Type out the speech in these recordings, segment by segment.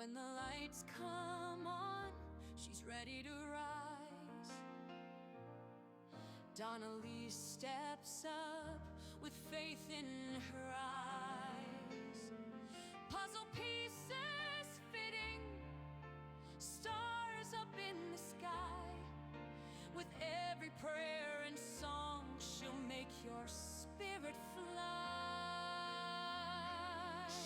When the lights come on, she's ready to rise. Donnelly steps up with faith in her eyes. Puzzle pieces fitting, stars up in the sky. With every prayer and song, she'll make your spirit fly.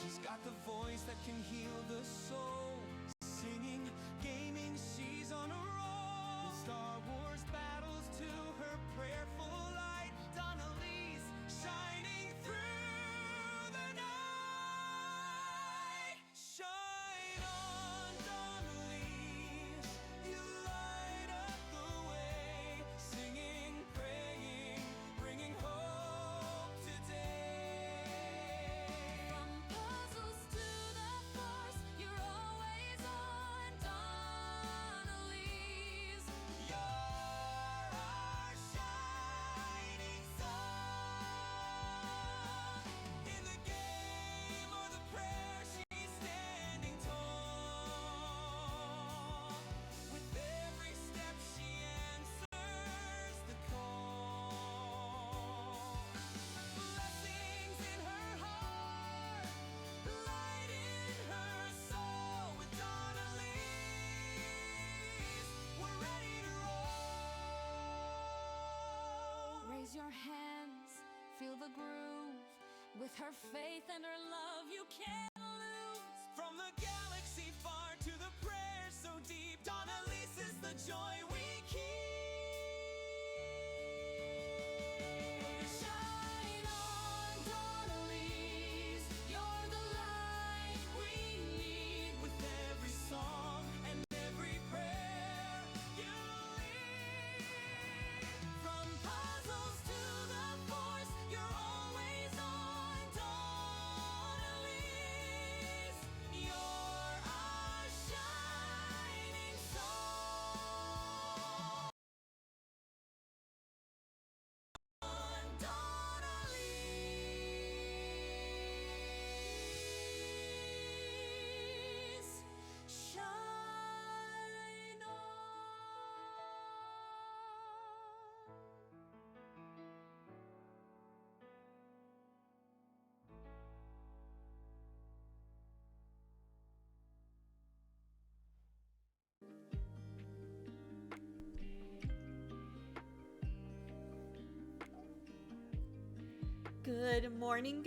She's got the voice that can heal the soul. Singing, gaming, she's on a roll. Star Wars battles to her prayerful light. Donnelly's shining through the night. Shine on, Donnelly's, you light up the way. Singing, praying, bringing hope today. From puzzles to the force, you're always on. Donnelly's, You're our shining star. In the game or the prayer, she's standing tall. With every step, she answers the call. Blessings in her heart, light in her soul. With Donnelly's, we're ready to roll. raise your hands, feel the groove. With her faith and her love, you can't lose. From the galaxy far to the prayers so deep, Donnelly's is the joy we keep. Shine on, Donnelly's, you're the light we need. With every song and every prayer you lead. From puzzles to the force, you're always on. Donnelly's, you're our shining star. On Donnelly's, shine on. Good morning,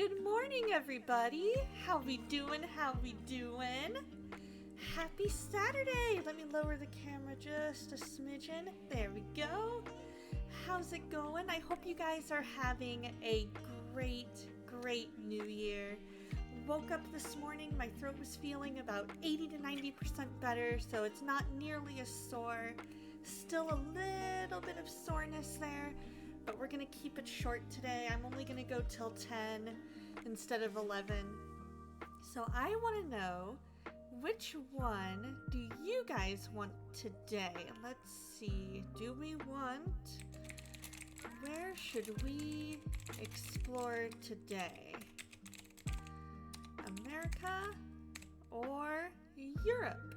everybody. How we doing? Happy Saturday. Let me lower the camera just a smidgen. There we go. How's it going? I hope you guys are having a great new year. Woke up this morning, my throat was feeling about 80 to 90% better, so it's not nearly as sore. Still a little bit of soreness there, but we're gonna keep it short today. I'm only gonna go till 10 instead of 11. So I want to know, which one do you guys want today? Let's see. Where should we explore today? America or Europe?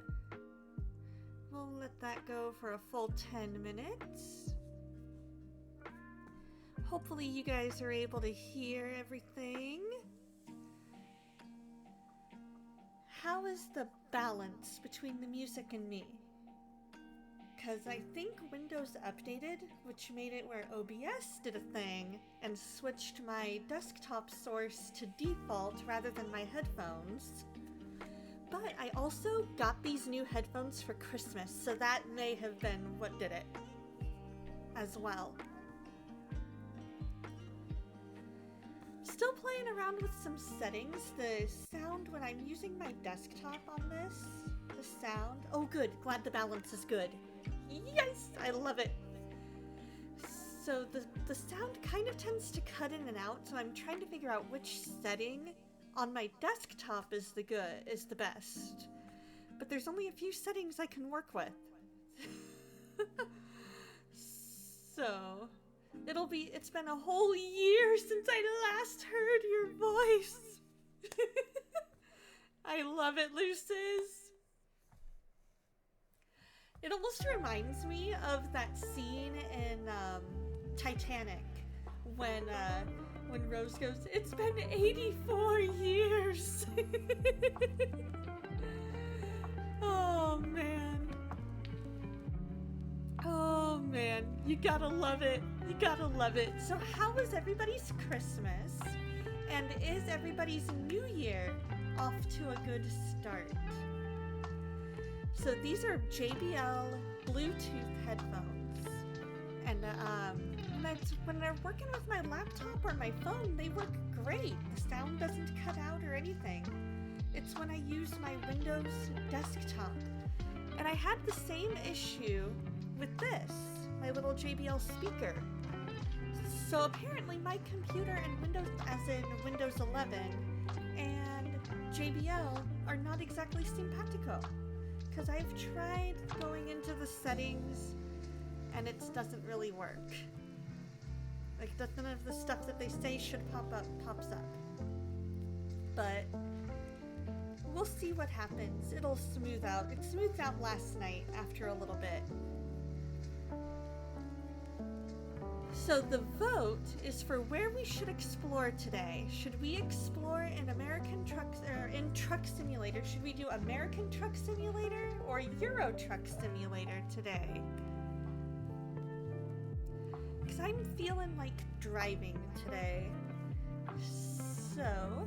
We'll let that go for a full 10 minutes. Hopefully you guys are able to hear everything. How is the balance between the music and me? Because I think Windows updated, which made it where OBS did a thing and switched my desktop source to default rather than my headphones. But I also got these new headphones for Christmas, so that may have been what did it as well. Still playing around with some settings. The sound when I'm using my desktop on this, the sound. Oh good, glad the balance is good. Yes, I love it. So the sound kind of tends to cut in and out, so I'm trying to figure out which setting on my desktop is the best. But there's only a few settings I can work with. So it's been a whole year since I last heard your voice. I love it, Lucis. It almost reminds me of that scene in Titanic when Rose goes, "It's been 84 years." Oh man. Oh man, you gotta love it. You gotta love it. So how was everybody's Christmas? And is everybody's New Year off to a good start? So these are JBL Bluetooth headphones. And when they're working with my laptop or my phone, they work great. The sound doesn't cut out or anything. It's when I use my Windows desktop. And I had the same issue with this, my little JBL speaker. So apparently my computer and Windows, as in Windows 11, and JBL are not exactly simpatico. Because I've tried going into the settings and it doesn't really work. Like, none of the stuff that they say should pop up pops up. But we'll see what happens. It'll smooth out. It smoothed out last night after a little bit. So the vote is for where we should explore today. Should we explore in American Truck or in Truck Simulator? Should we do American Truck Simulator or Euro Truck Simulator today? Because I'm feeling like driving today. So,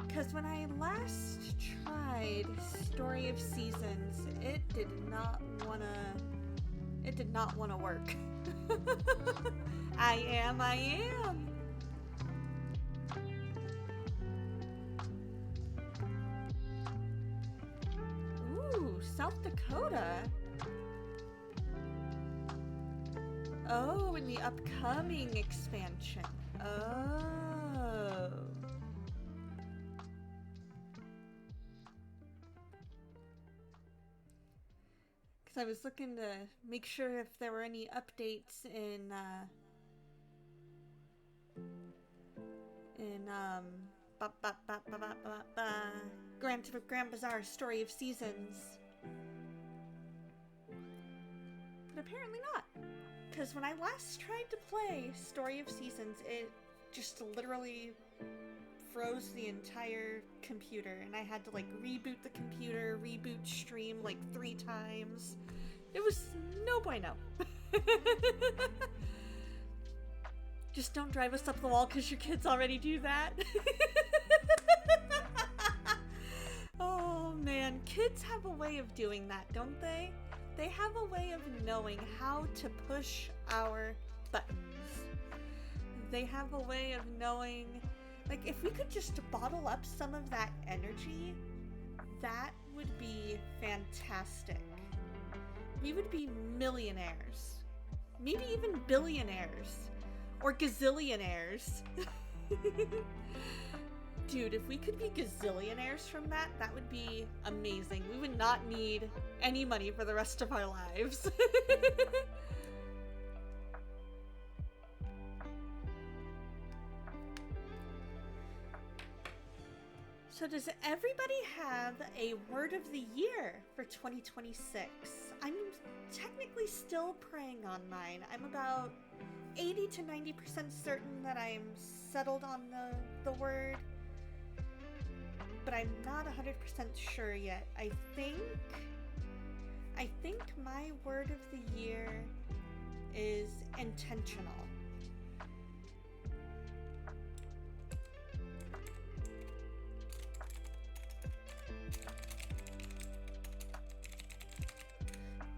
because when I last tried Story of Seasons, it did not wanna work. I am. Ooh, South Dakota. Oh, in the upcoming expansion. Oh. Because I was looking to make sure if there were any updates in Grand Bazaar Story of Seasons. But apparently not. Because when I last tried to play Story of Seasons, it just literally froze the entire computer, and I had to like reboot the computer, reboot stream like 3 times. It was no bueno. Just don't drive us up the wall because your kids already do that. Oh man, kids have a way of doing that, don't they? They have a way of knowing how to push our buttons. They have a way of knowing, like, if we could just bottle up some of that energy, that would be fantastic. We would be millionaires. Maybe even billionaires. Or gazillionaires. Dude, if we could be gazillionaires from that, that would be amazing. We would not need any money for the rest of our lives. So does everybody have a word of the year for 2026? I'm technically still praying on mine. I'm about 80 to 90% certain that I'm settled on the word, but I'm not 100% sure yet. I think my word of the year is intentional.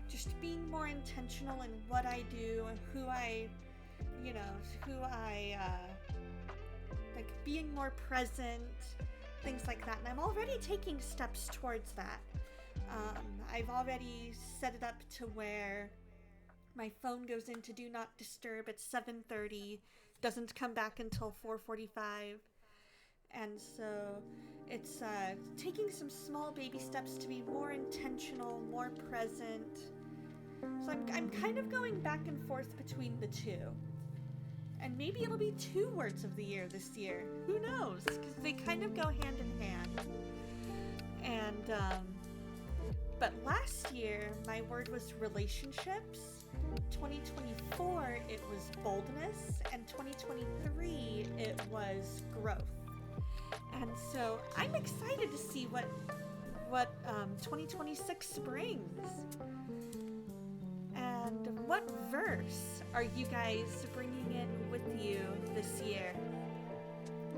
Just being more intentional in what I do and who I like, being more present, things like that. And I'm already taking steps towards that. I've already set it up to where my phone goes into Do Not Disturb at 7:30, doesn't come back until 4:45. And so it's taking some small baby steps to be more intentional, more present. So I'm kind of going back and forth between the two. And maybe it'll be 2 words of the year this year. Who knows? Because they kind of go hand in hand. And But last year, my word was relationships. 2024, it was boldness. And 2023, it was growth. And so I'm excited to see what 2026 brings. And what verse are you guys bringing in with you this year?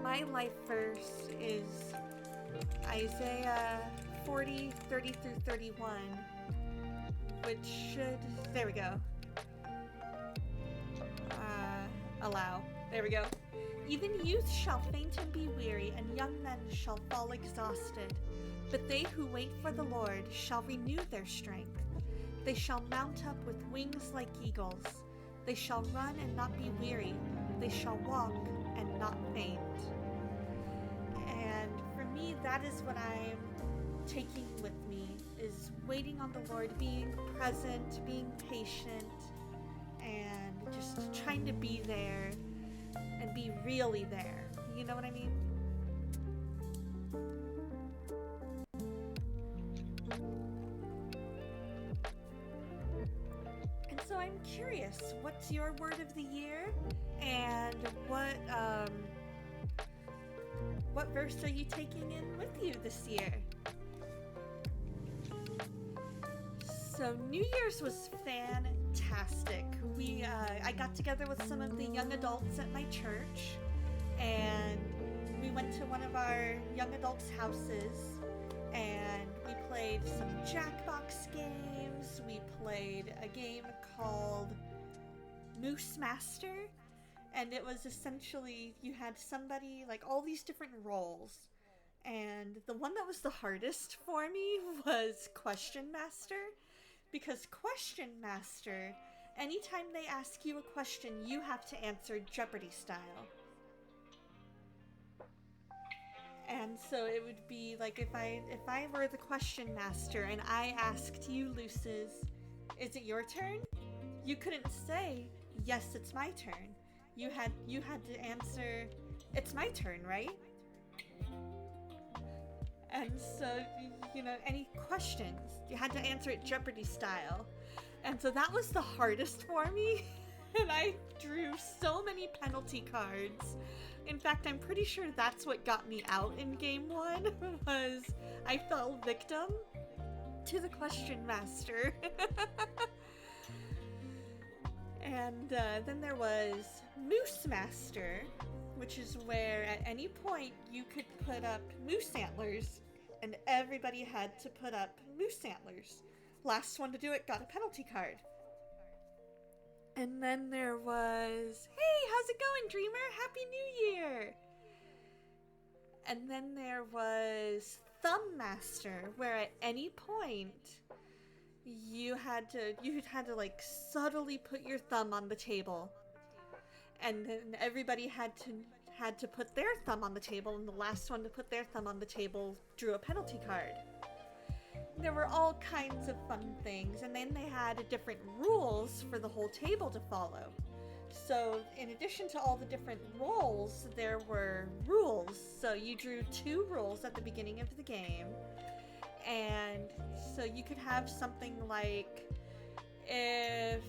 My life verse is Isaiah 40, 30 through 31, which should, there we go. Allow. There we go. Even youth shall faint and be weary, and young men shall fall exhausted. But they who wait for the Lord shall renew their strength. They shall mount up with wings like eagles. They shall run and not be weary. They shall walk and not faint. And for me, that is what I'm taking with me, is waiting on the Lord, being present, being patient, and just trying to be there and be really there. You know what I mean? And so I'm curious, what's your word of the year? And what verse are you taking in with you this year? So New Year's was fantastic. I got together with some of the young adults at my church, and we went to one of our young adults' houses, and we played some Jackbox games. We played a game called Moose Master, and it was essentially, you had somebody, like all these different roles, and the one that was the hardest for me was Question Master. Because Question Master, anytime they ask you a question, you have to answer Jeopardy style. And so it would be like if I were the Question Master and I asked you, Luces, is it your turn? You couldn't say, yes, it's my turn. You had to answer, it's my turn, right? And so, you know, any questions, you had to answer it Jeopardy style. And so that was the hardest for me. And I drew so many penalty cards. In fact, I'm pretty sure that's what got me out in game 1, was I fell victim to the Question Master. And then there was Moose Master, which is where at any point you could put up moose antlers, and everybody had to put up moose antlers. Last one to do it got a penalty card. And then there was, hey, how's it going, Dreamer? Happy New Year! And then there was Thumb Master, where at any point you had to like subtly put your thumb on the table. And then everybody had to put their thumb on the table, and the last one to put their thumb on the table drew a penalty card. There were all kinds of fun things, and then they had different rules for the whole table to follow. So in addition to all the different roles, there were rules. So you drew 2 rules at the beginning of the game, and so you could have something like, if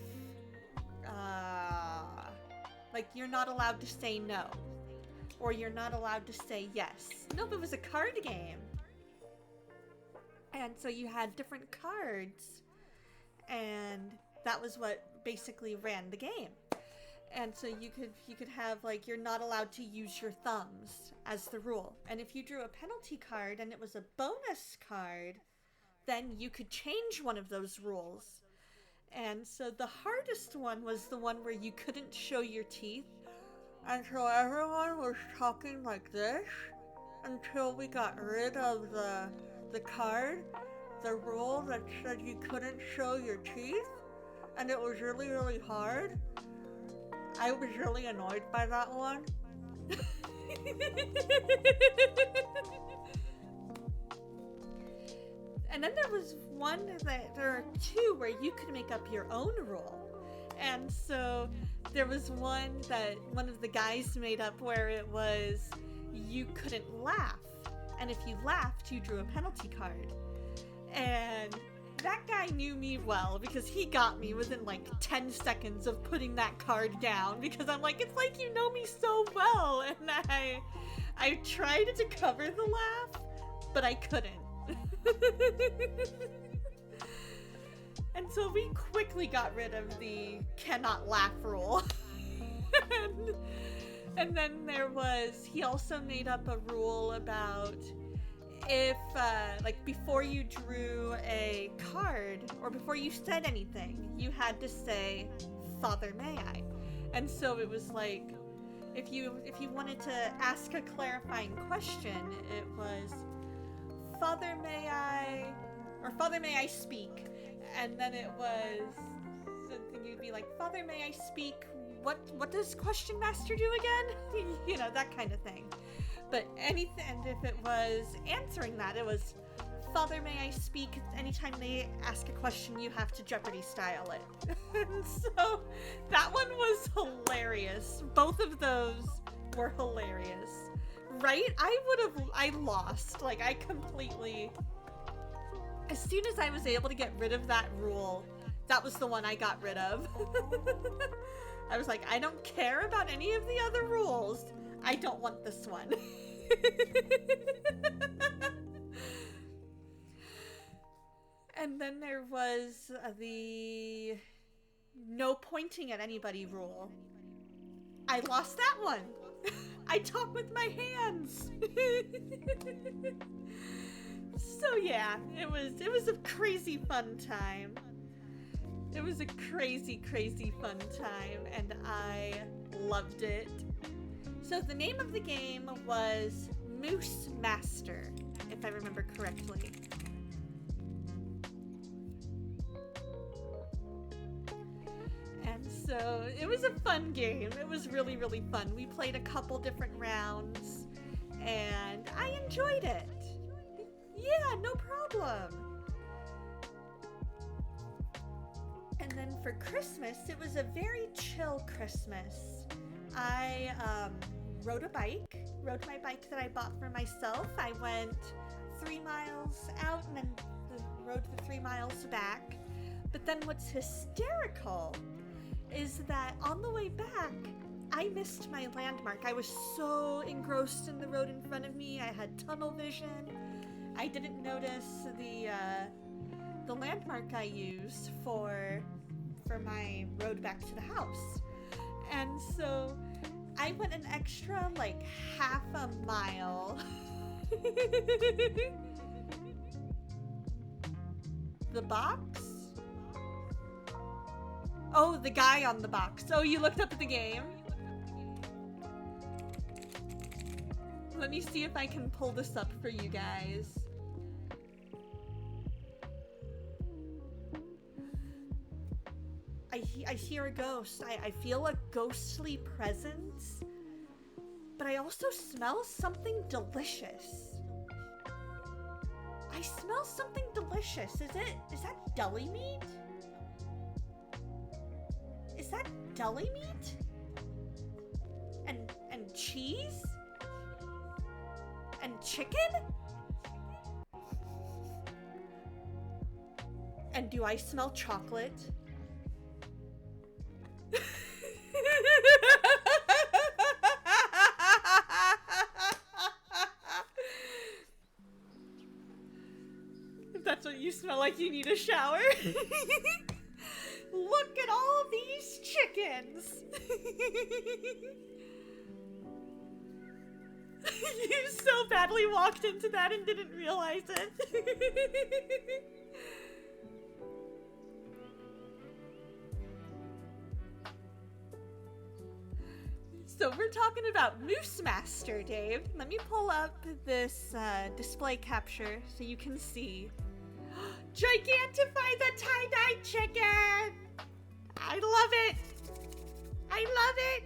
like you're not allowed to say no, or you're not allowed to say yes. Nope, it was a card game. And so you had different cards, and that was what basically ran the game. And so you could have, like, you're not allowed to use your thumbs as the rule. And if you drew a penalty card and it was a bonus card, then you could change one of those rules. And so the hardest one was the one where you couldn't show your teeth. And so everyone was talking like this until we got rid of the card, the rule that said you couldn't show your teeth. And it was really, really hard. I was really annoyed by that one. And then there was there are 2 where you could make up your own rule. And so there was one that one of the guys made up where it was you couldn't laugh. And if you laughed, you drew a penalty card. And that guy knew me well because he got me within like 10 seconds of putting that card down because I'm like, it's like you know me so well, and I tried to cover the laugh, but I couldn't. And so we quickly got rid of the cannot laugh rule. and then he also made up a rule about if, like, before you drew a card, or before you said anything, you had to say, "Father, may I?" And so it was like, if you wanted to ask a clarifying question, it was, "Father, may I?" or "Father, may I speak?" And then it was something you'd be like, "Father, may I speak? What does Question Master do again?" You know, that kind of thing. But anything, and if it was answering that, it was, "Father, may I speak?" Anytime they ask a question, you have to Jeopardy style it. And so that one was hilarious. Both of those were hilarious. Right? I lost. Like, I completely, as soon as I was able to get rid of that rule, that was the one I got rid of. I was like, I don't care about any of the other rules. I don't want this one. And then there was the no pointing at anybody rule. I lost that one. I talk with my hands. So yeah, it was a crazy fun time. It was a crazy, crazy fun time, and I loved it. So the name of the game was Moose Master, if I remember correctly. And so it was a fun game. It was really, really fun. We played a couple different rounds, and I enjoyed it. Yeah, no problem. And then for Christmas, it was a very chill Christmas. I rode my bike that I bought for myself. I went 3 miles out and then rode the 3 miles back. But then what's hysterical is that on the way back, I missed my landmark. I was so engrossed in the road in front of me. I had tunnel vision. I didn't notice the landmark I use for my road back to the house. And so I went an extra like half a mile. The box? Oh, the guy on the box. Oh, you looked up at the game? Let me see if I can pull this up for you guys. I hear a ghost. I feel a ghostly presence, but I also smell something delicious. I smell something delicious. Is that deli meat? Is that deli meat? And cheese? And chicken? And do I smell chocolate? That's what you smell like you need a shower. Look at all these chickens. You so badly walked into that and didn't realize it. So we're talking about Moose Master, Dave. Let me pull up this display capture so you can see. Gigantify the tie-dye chicken! I love it! I love it!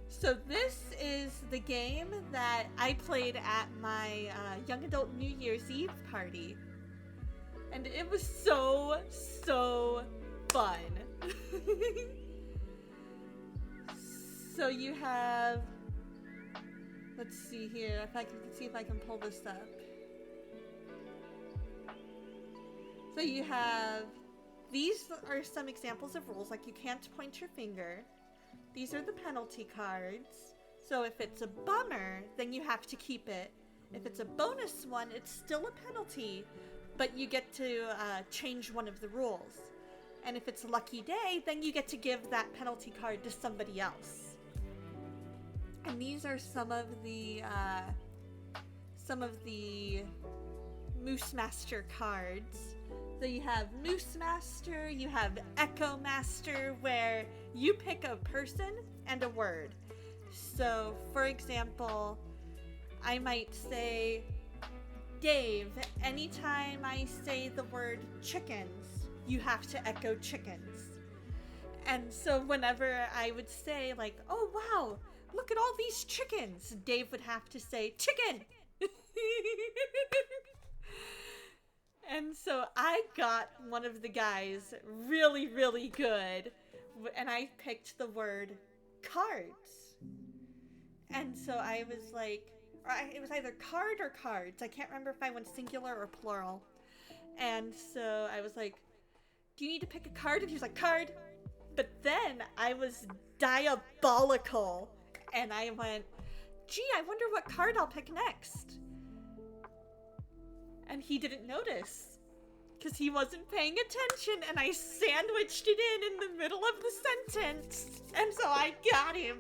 So this is the game that I played at my young adult New Year's Eve party. And it was so, so fun. So you have, let's see here, if I can see if I can pull this up. So you have, these are some examples of rules, like you can't point your finger. These are the penalty cards. So if it's a bummer, then you have to keep it. If it's a bonus one, it's still a penalty, but you get to change one of the rules. And if it's a lucky day, then you get to give that penalty card to somebody else. And these are some of the Moose Master cards. So you have Moose Master, you have Echo Master, where you pick a person and a word. So, for example, I might say, Dave, anytime I say the word chickens, you have to echo chickens. And so whenever I would say, like, oh wow, look at all these chickens, Dave would have to say, chicken! And so I got one of the guys really, really good, and I picked the word cards. And so I was like, it was either card or cards. I can't remember if I went singular or plural. And so I was like, do you need to pick a card? And he was like, card. But then I was diabolical, and I went, gee, I wonder what card I'll pick next. And he didn't notice, because he wasn't paying attention, and I sandwiched it in the middle of the sentence. And so I got him.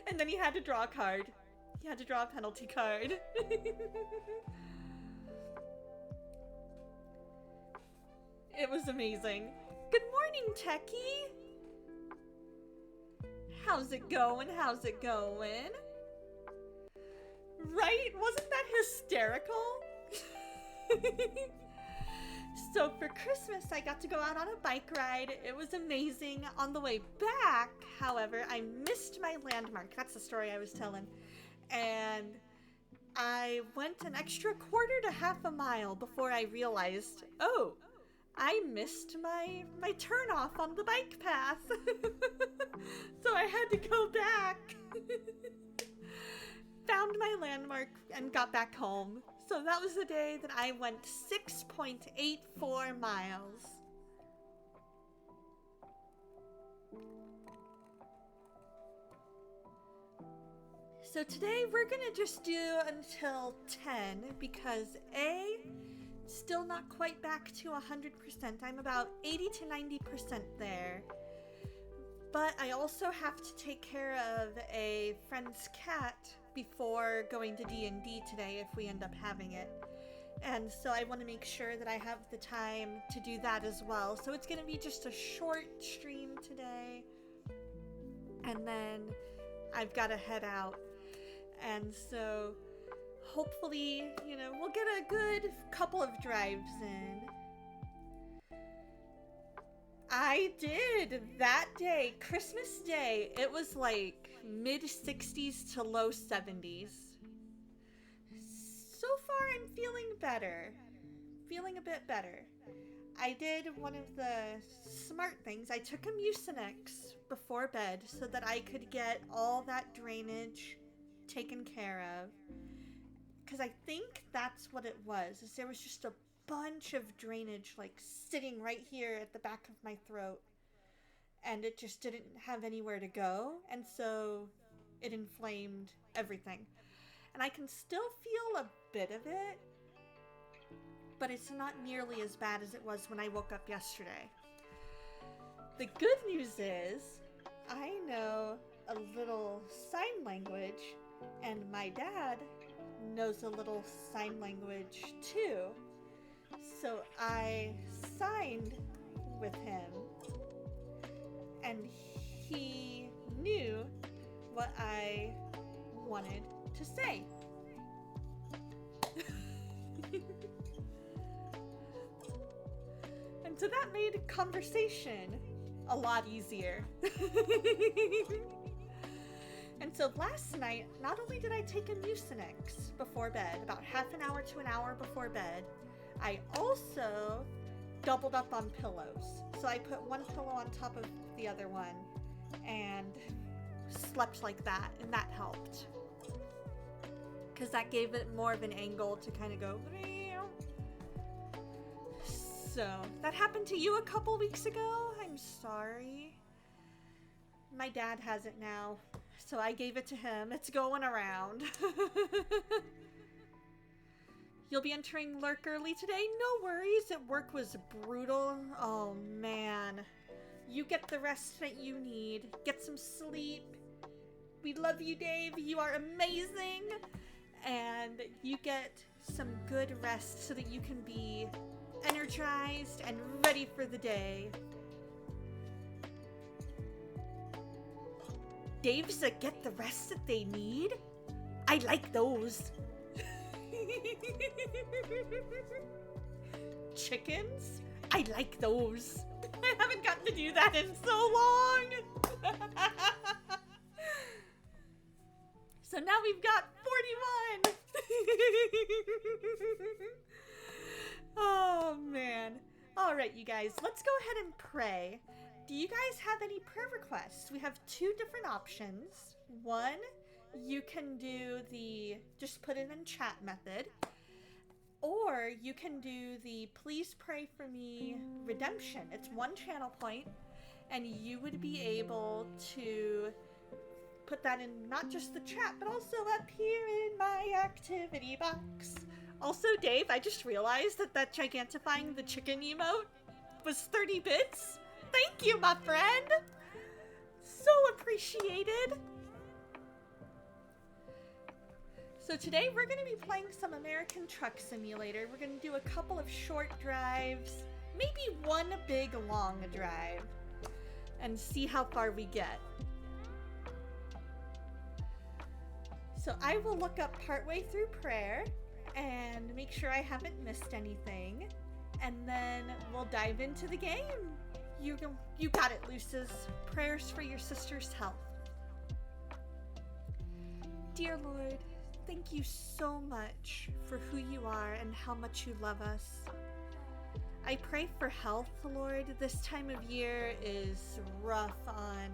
And then he had to draw a card. He had to draw a penalty card. It was amazing. Good morning, Techie. How's it going? How's it going? Right? Wasn't that hysterical? So for Christmas, I got to go out on a bike ride. It was amazing. On the way back, however, I missed my landmark. That's the story I was telling. And I went an extra quarter to half a mile before I realized, oh, I missed my turn off on the bike path. So I had to go back. Found my landmark and got back home. So that was the day that I went 6.84 miles. So today we're gonna just do until 10 because A, still not quite back to 100%. I'm about 80 to 90% there. But I also have to take care of a friend's cat before going to D&D today if we end up having it. And so I want to make sure that I have the time to do that as well. So it's going to be just a short stream today. And then I've got to head out. And so hopefully, we'll get a good couple of drives in. I did that day, Christmas Day. It was like mid-60s to low 70s. So far, I'm feeling better. Feeling a bit better. I did one of the smart things. I took a Mucinex before bed so that I could get all that drainage taken care of. Because I think that's what it was. Is there was just a bunch of drainage like sitting right here at the back of my throat, and it just didn't have anywhere to go, and so it inflamed everything. And I can still feel a bit of it, but it's not nearly as bad as it was when I woke up yesterday. The good news is I know a little sign language, and my dad knows a little sign language too. So I signed with him, and he knew what I wanted to say. And so that made conversation a lot easier. And so last night, not only did I take a Mucinex before bed, about half an hour to an hour before bed, I also doubled up on pillows. So I put one pillow on top of the other one and slept like that, and that helped. Because that gave it more of an angle to kind of go. So, that happened to you a couple weeks ago? I'm sorry. My dad has it now, so I gave it to him. It's going around. You'll be entering Lurk early today? No worries, at work was brutal. Oh man. You get the rest that you need. Get some sleep. We love you, Dave. You are amazing. And you get some good rest so that you can be energized and ready for the day. Dave's that get the rest that they need? I like those. Chickens? I like those. I haven't gotten to do that in so long. So now we've got 41. Oh man. All right, you guys, let's go ahead and pray. Do you guys have any prayer requests? We have two different options. One, you can do the just put it in chat method, or you can do the please pray for me redemption. It's one channel point, and you would be able to put that in not just the chat, but also up here in my activity box. Also, Dave, I just realized that gigantifying the chicken emote was 30 bits. Thank you, my friend. So appreciated. So today we're going to be playing some American Truck Simulator. We're going to do a couple of short drives, maybe one big long drive, and see how far we get. So I will look up partway through prayer and make sure I haven't missed anything, and then we'll dive into the game. You got it, Luces. Prayers for your sister's health. Dear Lord, thank you so much for who you are and how much you love us. I pray for health, Lord. This time of year is rough on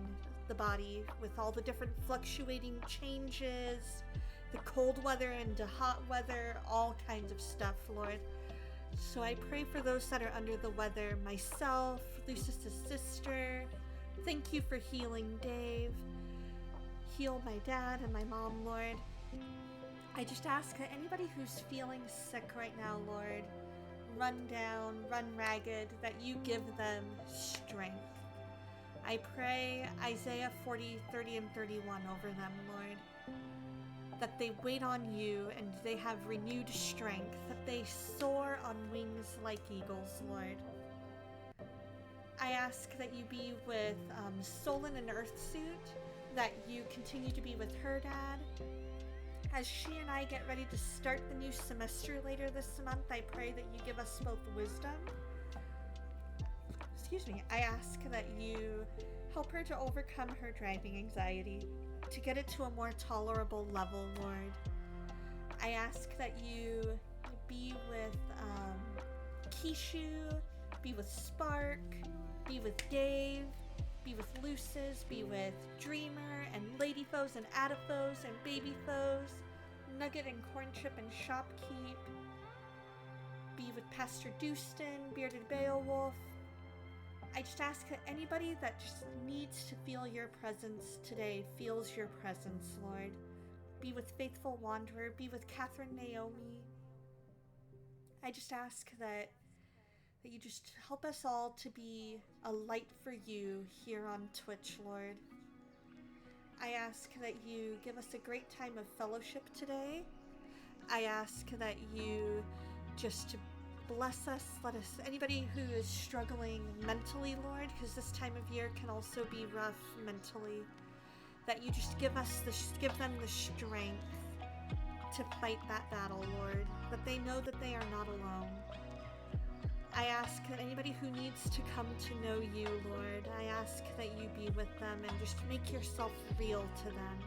the body with all the different fluctuating changes, the cold weather into hot weather, all kinds of stuff, Lord. So I pray for those that are under the weather, myself, Lucis' sister. Thank you for healing Dave. Heal my dad and my mom, Lord. I just ask that anybody who's feeling sick right now, Lord, run down, run ragged, that you give them strength. I pray Isaiah 40, 30, and 31 over them, Lord. That they wait on you and they have renewed strength, that they soar on wings like eagles, Lord. I ask that you be with Soul in an Earthsuit, that you continue to be with her dad. As she and I get ready to start the new semester later this month, I pray that you give us both wisdom. I ask that you help her to overcome her driving anxiety, to get it to a more tolerable level, Lord. I ask that you be with Kishu, be with Spark, be with Dave, be with Lucis, be with Dreamer and Lady Foes and Adafoes and Baby Foes, Nugget and Cornchip and Shopkeep, be with Pastor Dustin, Bearded Beowulf. I just ask that anybody that just needs to feel your presence today feels your presence, Lord. Be with Faithful Wanderer, be with Catherine Naomi. I just ask that you just help us all to be a light for you here on Twitch, Lord. I ask that you give us a great time of fellowship today. I ask that you just bless us, let us, anybody who is struggling mentally, Lord, because this time of year can also be rough mentally, that you just give them the strength to fight that battle, Lord, that they know that they are not alone. I ask that anybody who needs to come to know you, Lord, I ask that you be with them and just make yourself real to them.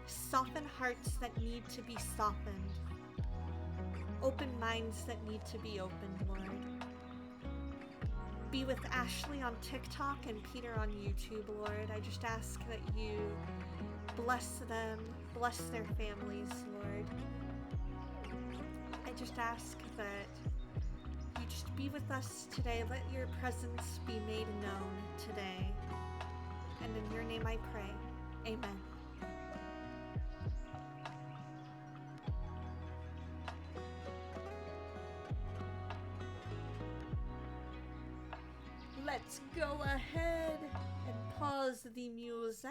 Soften hearts that need to be softened. Open minds that need to be opened, Lord. Be with Ashley on TikTok and Peter on YouTube, Lord. I just ask that you bless them, bless their families, Lord. I just ask that you just be with us today. Let your presence be made known today. And in your name I pray. Amen. Let's go ahead and pause the music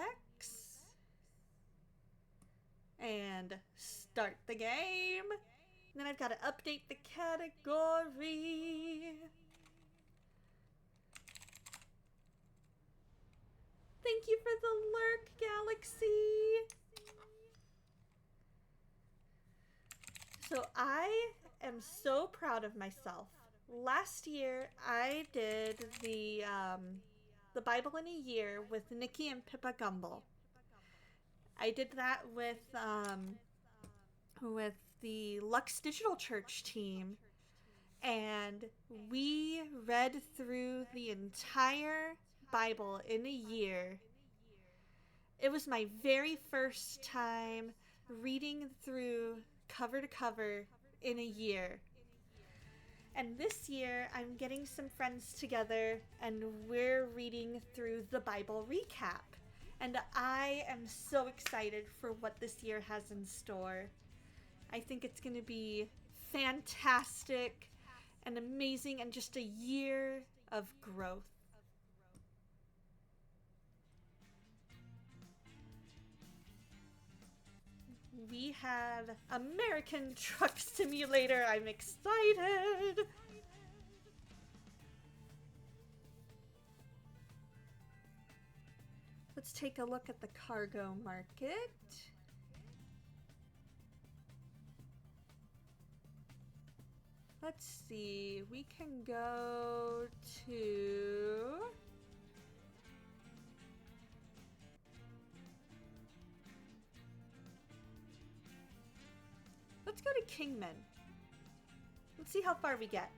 and start the game. And then I've got to update the category. Thank you for the lurk, Galaxy. So I am so proud of myself. Last year I did the Bible in a year with Nikki and Pippa Gumble. I did that with the Lux Digital Church team, and we read through the entire Bible in a year. It was my very first time reading through cover to cover in a year. And this year, I'm getting some friends together and we're reading through the Bible recap. And I am so excited for what this year has in store. I think it's going to be fantastic and amazing and just a year of growth. We have American Truck Simulator. I'm excited. Let's take a look at the cargo market. Let's see. We can go to... Let's go to Kingman. Let's see how far we get.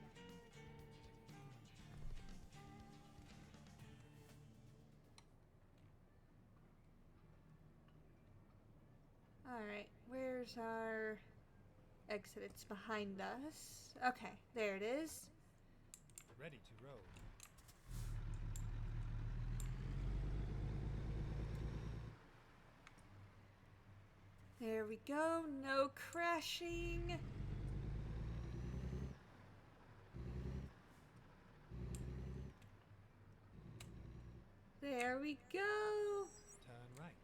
Alright, where's our exit? It's behind us. Okay, there it is. Ready to roll. There we go, no crashing. There we go. Turn right.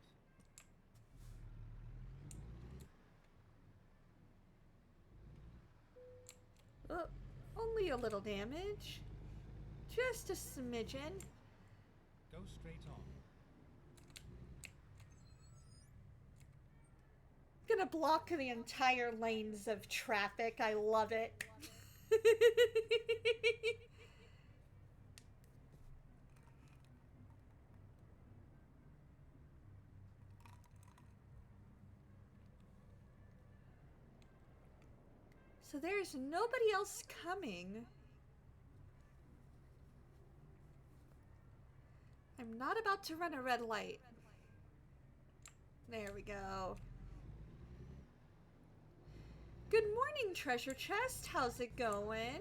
Oh, only a little damage. Just a smidgen. Go straight on. Gonna block the entire lanes of traffic. I love it. So there's nobody else coming. I'm not about to run a red light. There we go. Good morning, treasure chest. How's it going?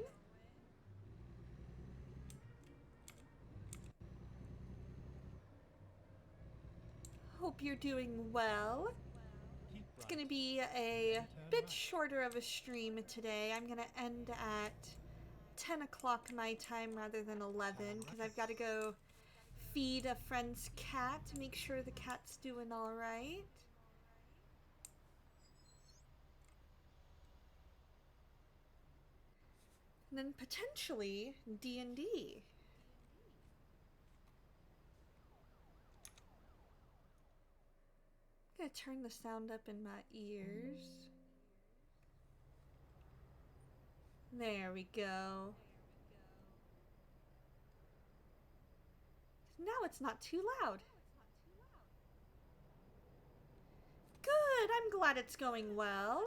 Hope you're doing well. Keep It's right. going to be a bit shorter of a stream today. I'm going to end at 10 o'clock my time rather than 11 because I've got to go feed a friend's cat to make sure the cat's doing all right. And then potentially D&D. I'm gonna turn the sound up in my ears. There we go. Now it's not too loud. Good, I'm glad it's going well.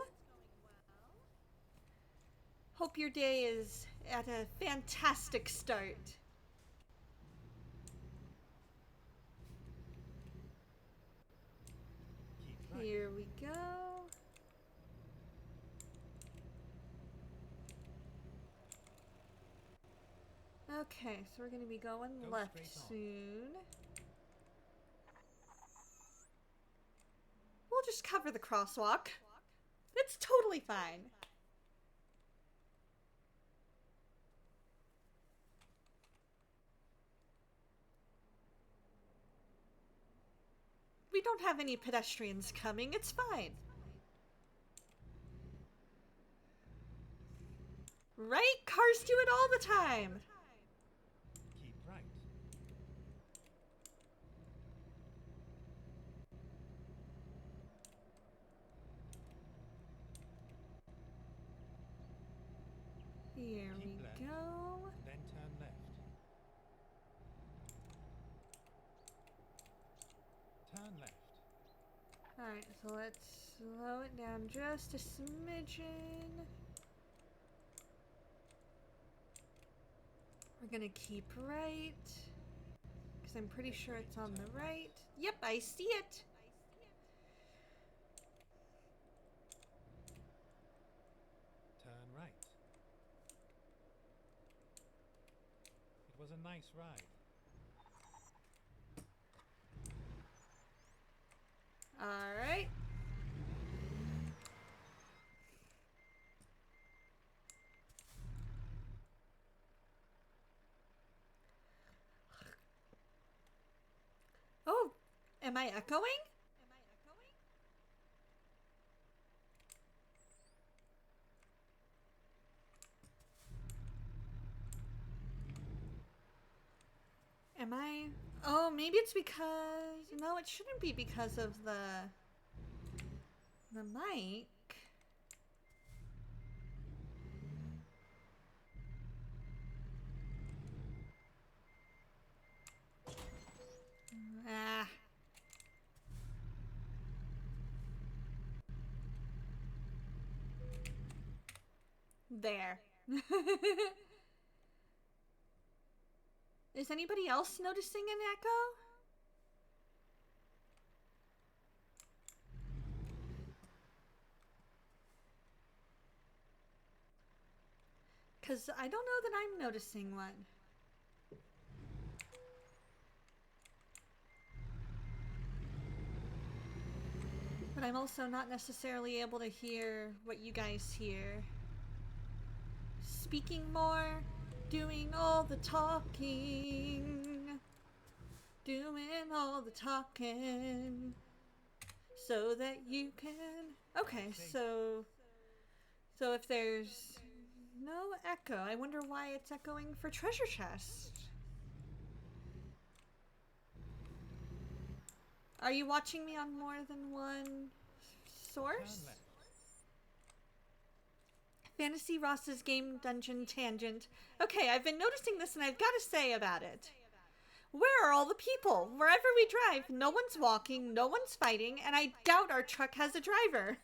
Hope your day is at a fantastic start. Keep right. Here we go. Okay, so we're gonna be going Go left straight on. soon. We'll just cover the crosswalk. It's totally fine. We don't have any pedestrians coming. It's fine. Right? Cars do it all the time. Keep right. Here Keep we left. go. Then turn left. Turn left. Alright, so let's slow it down just a smidgen. We're gonna keep right. Because I'm pretty sure it's on the right. Yep, I see it. Turn right. It was a nice ride. Alright. Oh, am I echoing? Am I? Oh, maybe it's because... No, it shouldn't be because of the mic. Ah. There. Is anybody else noticing an echo? Because I don't know that I'm noticing one. But I'm also not necessarily able to hear what you guys hear. Speaking more, doing all the talking, doing all the talking, so that you can... Okay, so if there's no echo, I wonder why it's echoing for treasure chest. Are you watching me on more than one source? Turn left. Fantasy Ross's game dungeon tangent. Okay, I've been noticing this and I've got to say about it. Where are all the people? Wherever we drive, no one's walking, no one's fighting, and I doubt our truck has a driver.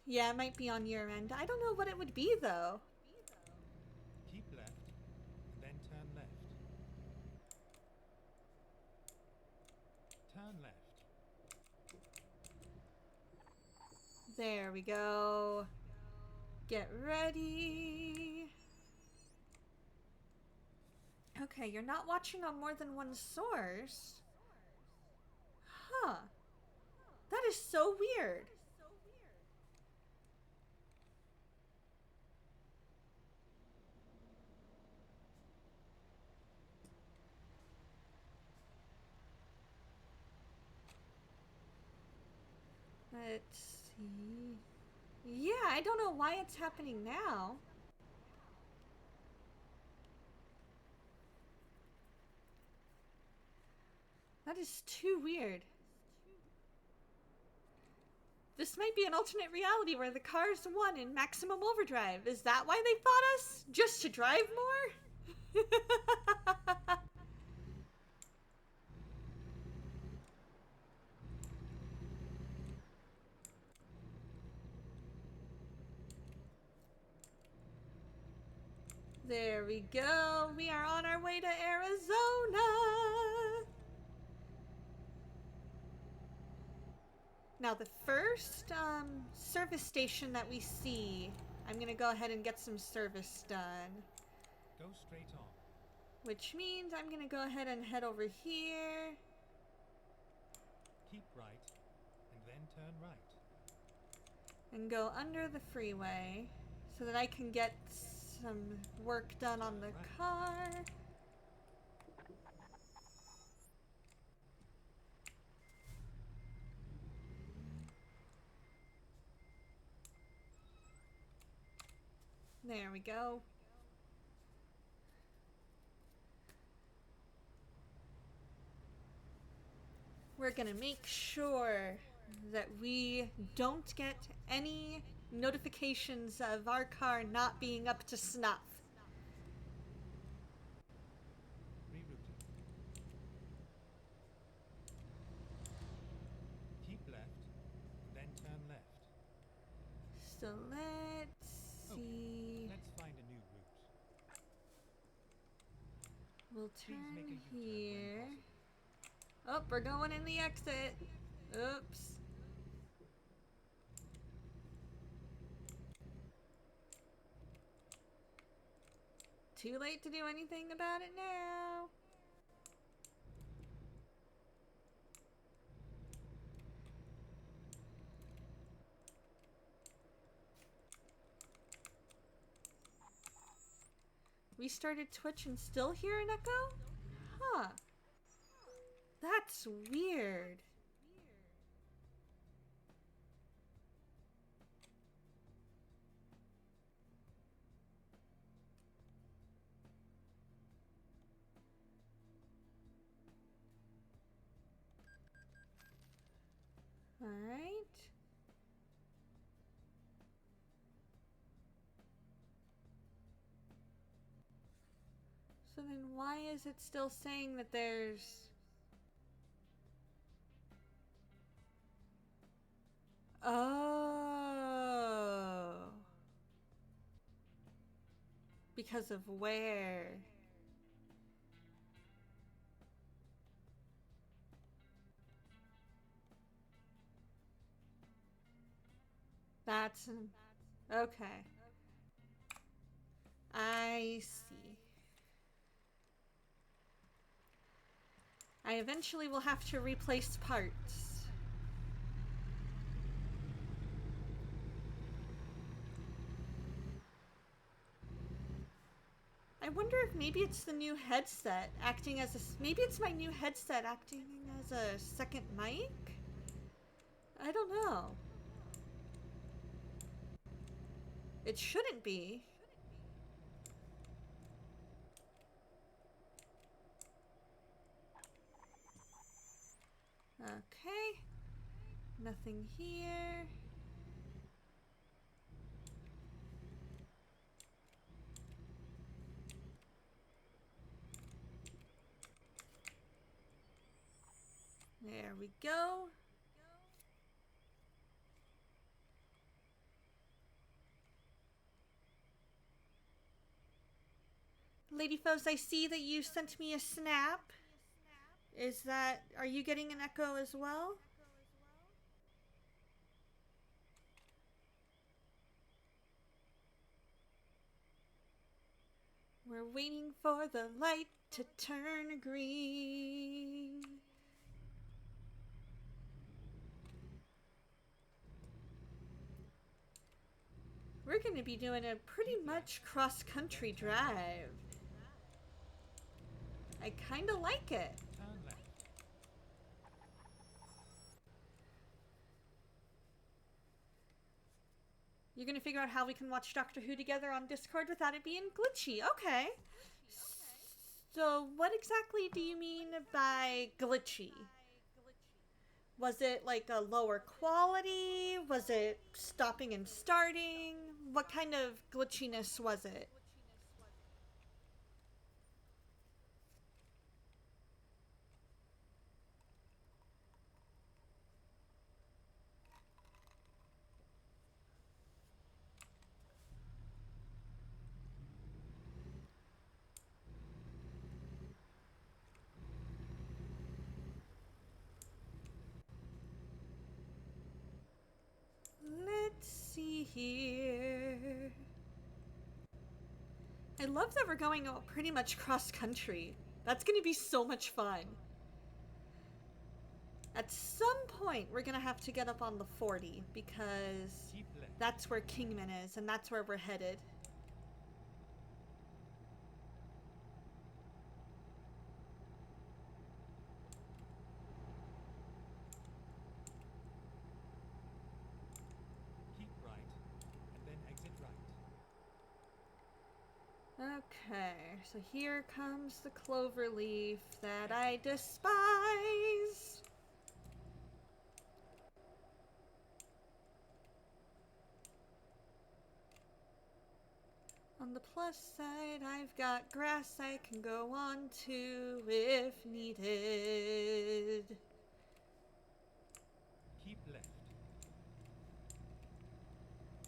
Yeah, it might be on your end. I don't know what it would be, though. Keep left. Then turn left. Turn left. There we go. Get ready. Okay, you're not watching on more than one source. Huh. That is so weird. Let's see. Yeah, I don't know why it's happening now. That is too weird. This might be an alternate reality where the cars won in maximum overdrive. Is that why they fought us? Just to drive more? There we go. We are on our way to Arizona. Now the first service station that we see, I'm gonna go ahead and get some service done. Go straight on. Which means I'm gonna go ahead and head over here. Keep right, and then turn right. And go under the freeway so that I can get some work done on the car. There we go. We're gonna make sure that we don't get any notifications of our car not being up to snuff. Rerouting. Keep left, then turn left. So let's see. Let's find a new route. We'll Please turn make a U-turn when here. possible. Oh, we're going in the exit. Oops. Too late to do anything about it now. We started Twitch and still hear an echo? Huh. That's weird. Alright. So then why is it still saying that there's... Oh. Because of where? That's... Okay. I see. I eventually will have to replace parts. I wonder if maybe it's the new headset acting as a... Maybe it's my new headset acting as a second mic? I don't know. It shouldn't be. Okay. Nothing here. There we go. Lady Foes, I see that you sent me a snap. Is that... Are you getting an echo as well? We're waiting for the light to turn green. We're going to be doing a pretty much cross-country drive. I kind of like it. Turn left. You're going to figure out how we can watch Doctor Who together on Discord without it being glitchy. Okay. So what exactly do you mean by glitchy? Was it like a lower quality? Was it stopping and starting? What kind of glitchiness was it? love that we're going pretty much cross country. That's gonna be so much fun. At some point, we're gonna have to get up on the 40 because Keep left. that's where Kingman is and that's where we're headed. Keep right, and then exit right. Okay, so here comes the clover leaf that I despise. On the plus side, I've got grass I can go on to if needed. Keep left.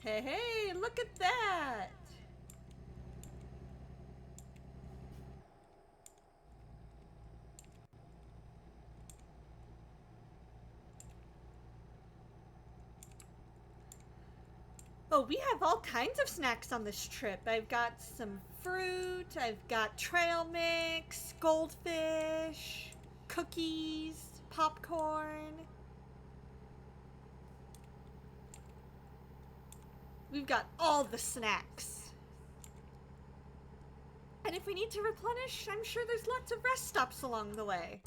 Hey, hey, look at that! Oh, we have all kinds of snacks on this trip. I've got some fruit, I've got trail mix, goldfish, cookies, popcorn. We've got all the snacks. And if we need to replenish, I'm sure there's lots of rest stops along the way.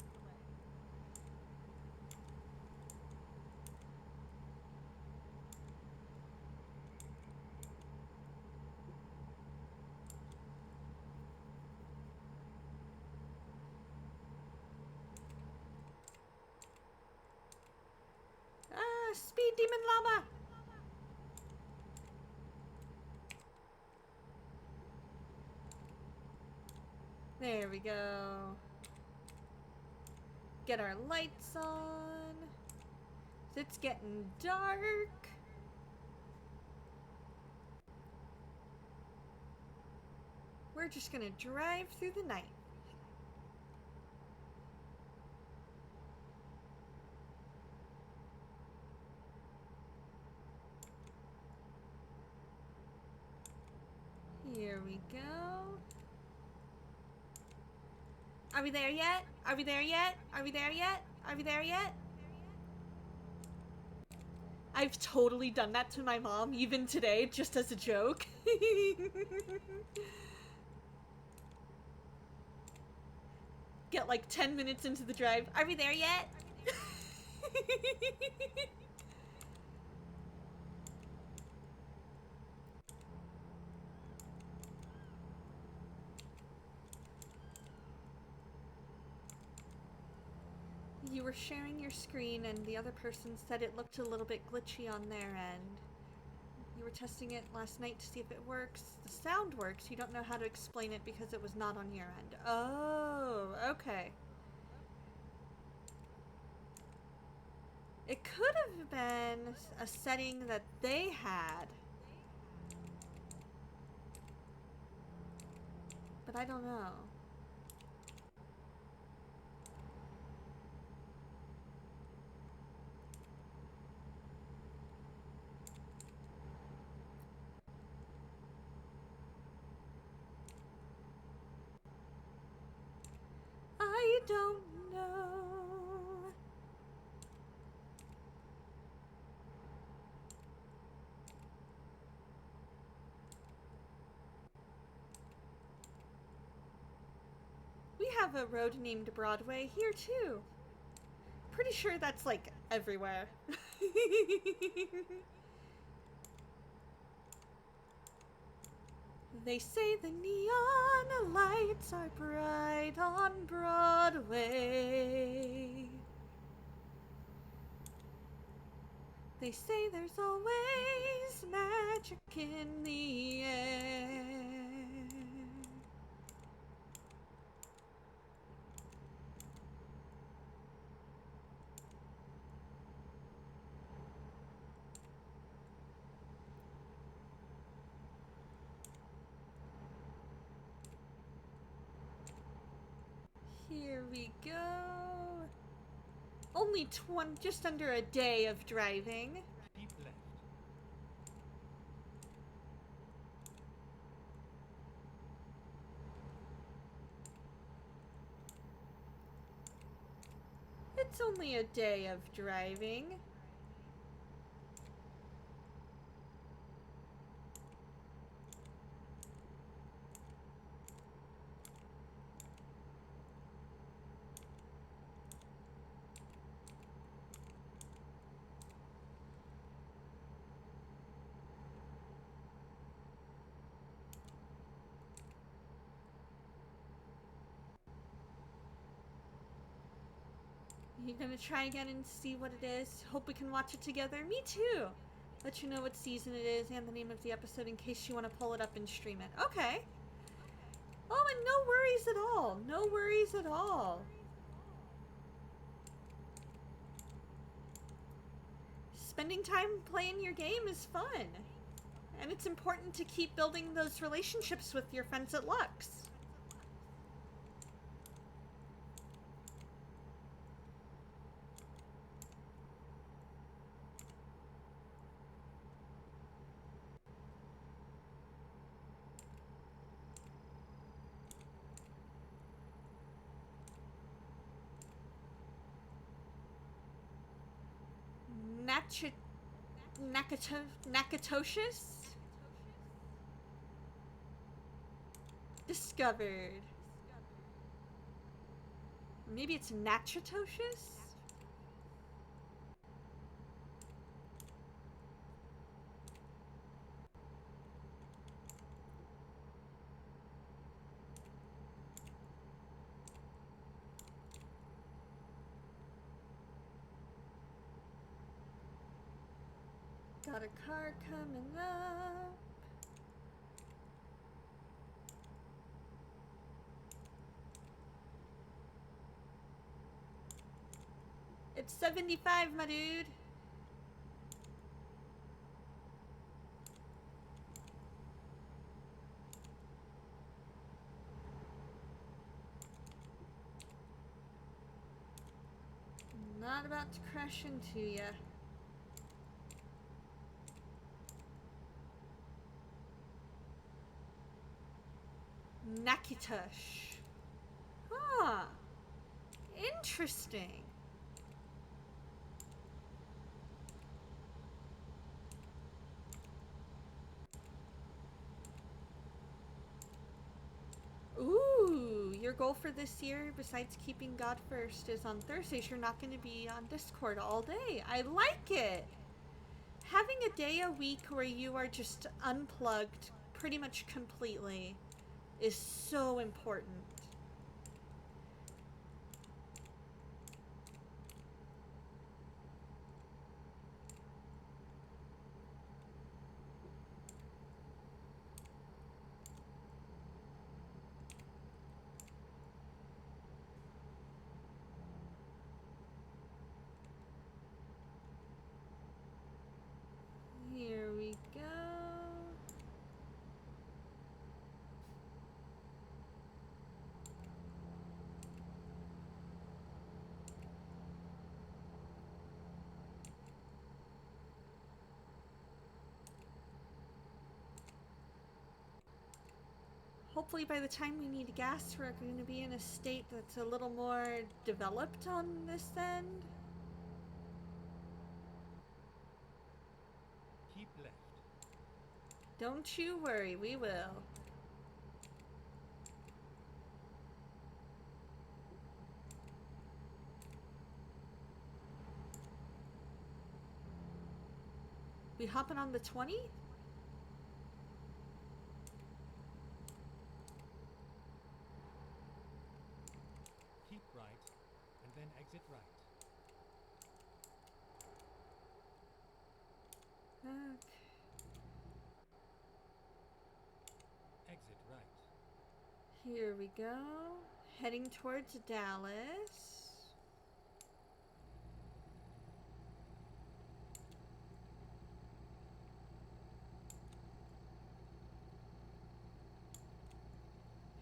Ah, speed demon llama! There we go. Get our lights on. It's getting dark. We're just gonna drive through the night. Here we go. Are we there yet? Are we there yet? Are we there yet? Are we there yet? I've totally done that to my mom, even today, just as a joke. Get like 10 minutes into the drive. Are we there yet? You were sharing your screen and the other person said it looked a little bit glitchy on their end. You were testing it last night to see if it works. The sound works, you don't know how to explain it because it was not on your end. Oh, okay. It could have been a setting that they had. But I don't know. I don't know. We have a road named Broadway here too. Pretty sure that's like everywhere. They say the neon lights are bright on Broadway. They say there's always magic in the air. Here we go. Only just under a day of driving. Keep left. only a day of driving. You gonna try again and see what it is? Hope we can watch it together. Me too. Let you know what season it is and the name of the episode in case you want to pull it up and stream it. Okay. Oh, and no worries at all. No worries at all. Spending time playing your game is fun. And it's important to keep building those relationships with your friends at Lux. Nakatoshis? Discovered. Maybe it's Natchitoshis? Got a car coming up. It's 75, my dude. Not about to crash into ya. Nakitosh. Huh. Interesting. Ooh, your goal for this year, besides keeping God first, is on Thursdays you're not going to be on Discord all day. I like it. Having a day a week where you are just unplugged pretty much completely is so important. Here we go. Hopefully by the time we need gas, we're going to be in a state that's a little more developed on this end. Keep left. Don't you worry, we will. We hopping on the 20? Keep right, and then exit right. Okay. Exit right. Here we go. Heading towards Dallas.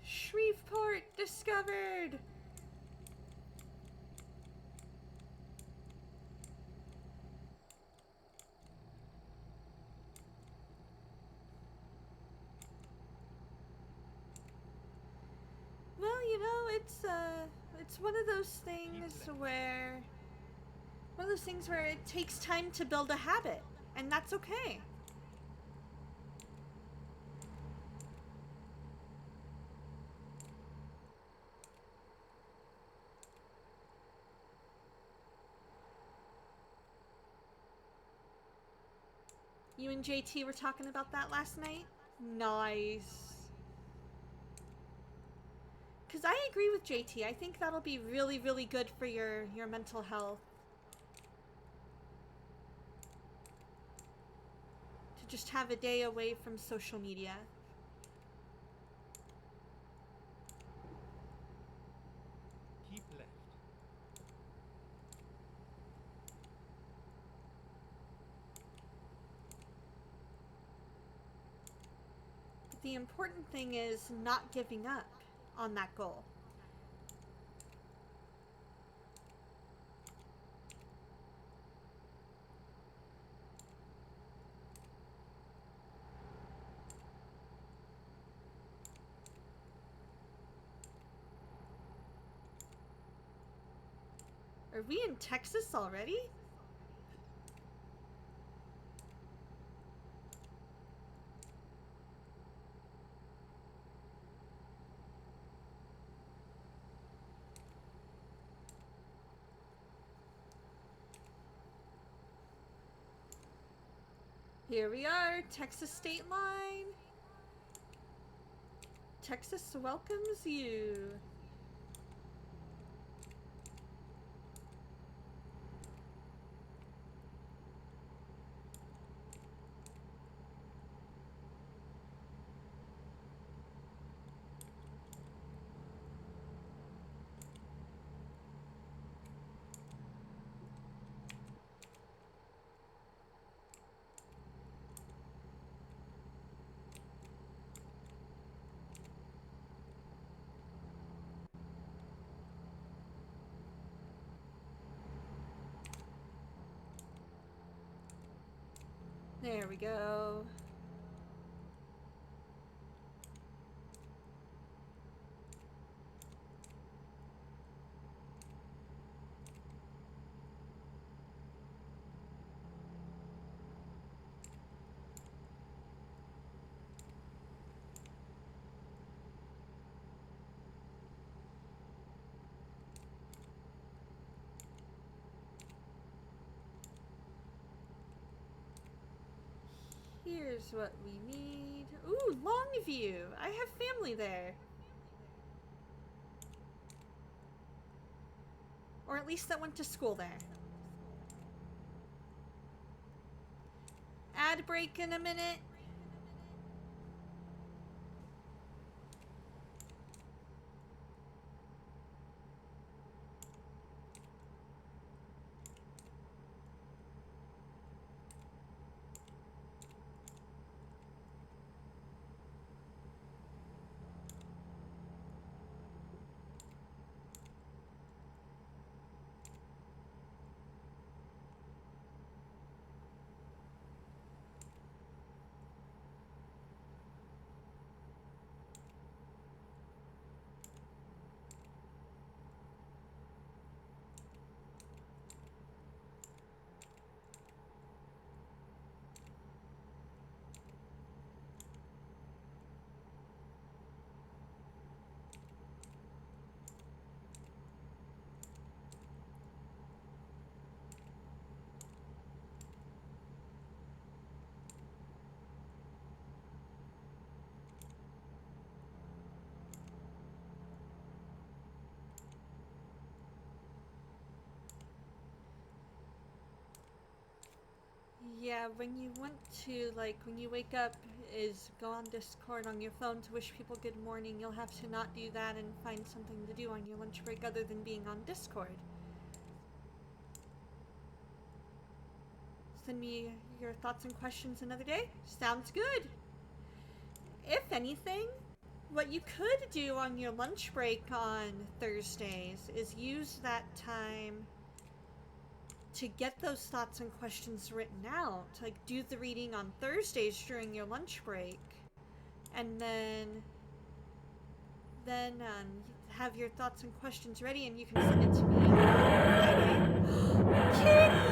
Shreveport discovered! Well, you know, it's one of those things where those things where it takes time to build a habit, and that's okay. You and JT were talking about that last night? Nice. Because I agree with JT. I think that'll be really, really good for your mental health. To just have a day away from social media. Keep left. But the important thing is not giving up on that goal. Are we in Texas already? Here we are, Texas state line. Texas welcomes you. There we go. Here's what we need. Ooh, Longview. I have family there. Or at least that went to school there. Ad break in a minute. Yeah, when you want to, like, when you wake up, is go on Discord on your phone to wish people good morning. You'll have to not do that and find something to do on your lunch break other than being on Discord. Send me your thoughts and questions another day. Sounds good. If anything, what you could do on your lunch break on Thursdays is use that time to get those thoughts and questions written out. Like, do the reading on Thursdays during your lunch break. And then have your thoughts and questions ready and you can send it to me on Friday. Kitty!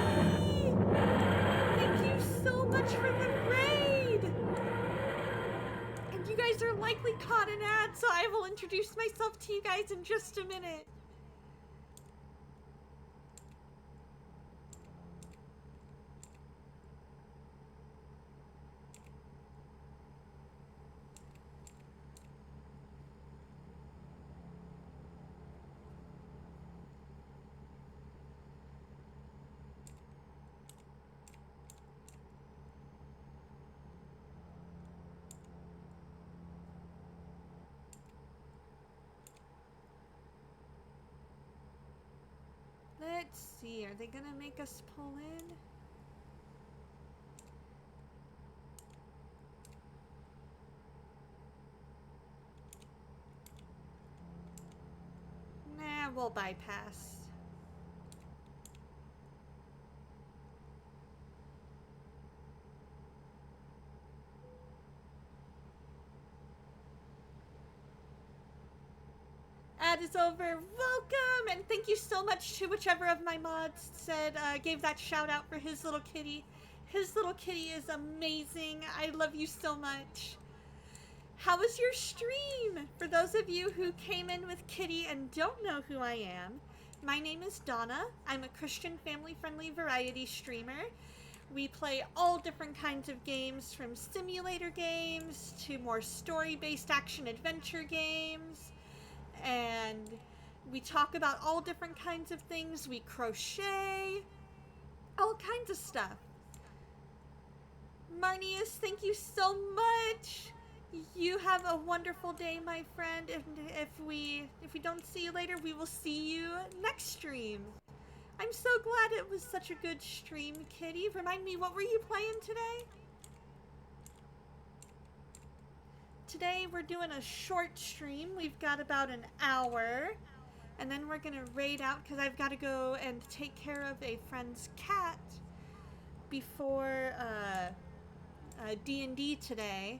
get caught in ads, so I will introduce myself to you guys in just a minute. Let's see, are they gonna make us pull in? Nah, we'll bypass. Ad is over. Welcome, and thank you so much to whichever of my mods said, gave that shout out for his little kitty. His little kitty is amazing. I love you so much. How was your stream? For those of you who came in with Kitty and don't know who I am, my name is Donna. I'm a Christian family-friendly variety streamer. We play all different kinds of games, from simulator games to more story-based action-adventure games. And we talk about all different kinds of things. We crochet, all kinds of stuff. Marnius, thank you so much. You have a wonderful day, my friend. If we don't see you later, we will see you next stream. I'm so glad it was such a good stream, Kitty. Remind me, what were you playing today? Today we're doing a short stream. We've got about an hour. And then we're gonna raid out because I've got to go and take care of a friend's cat before D&D today.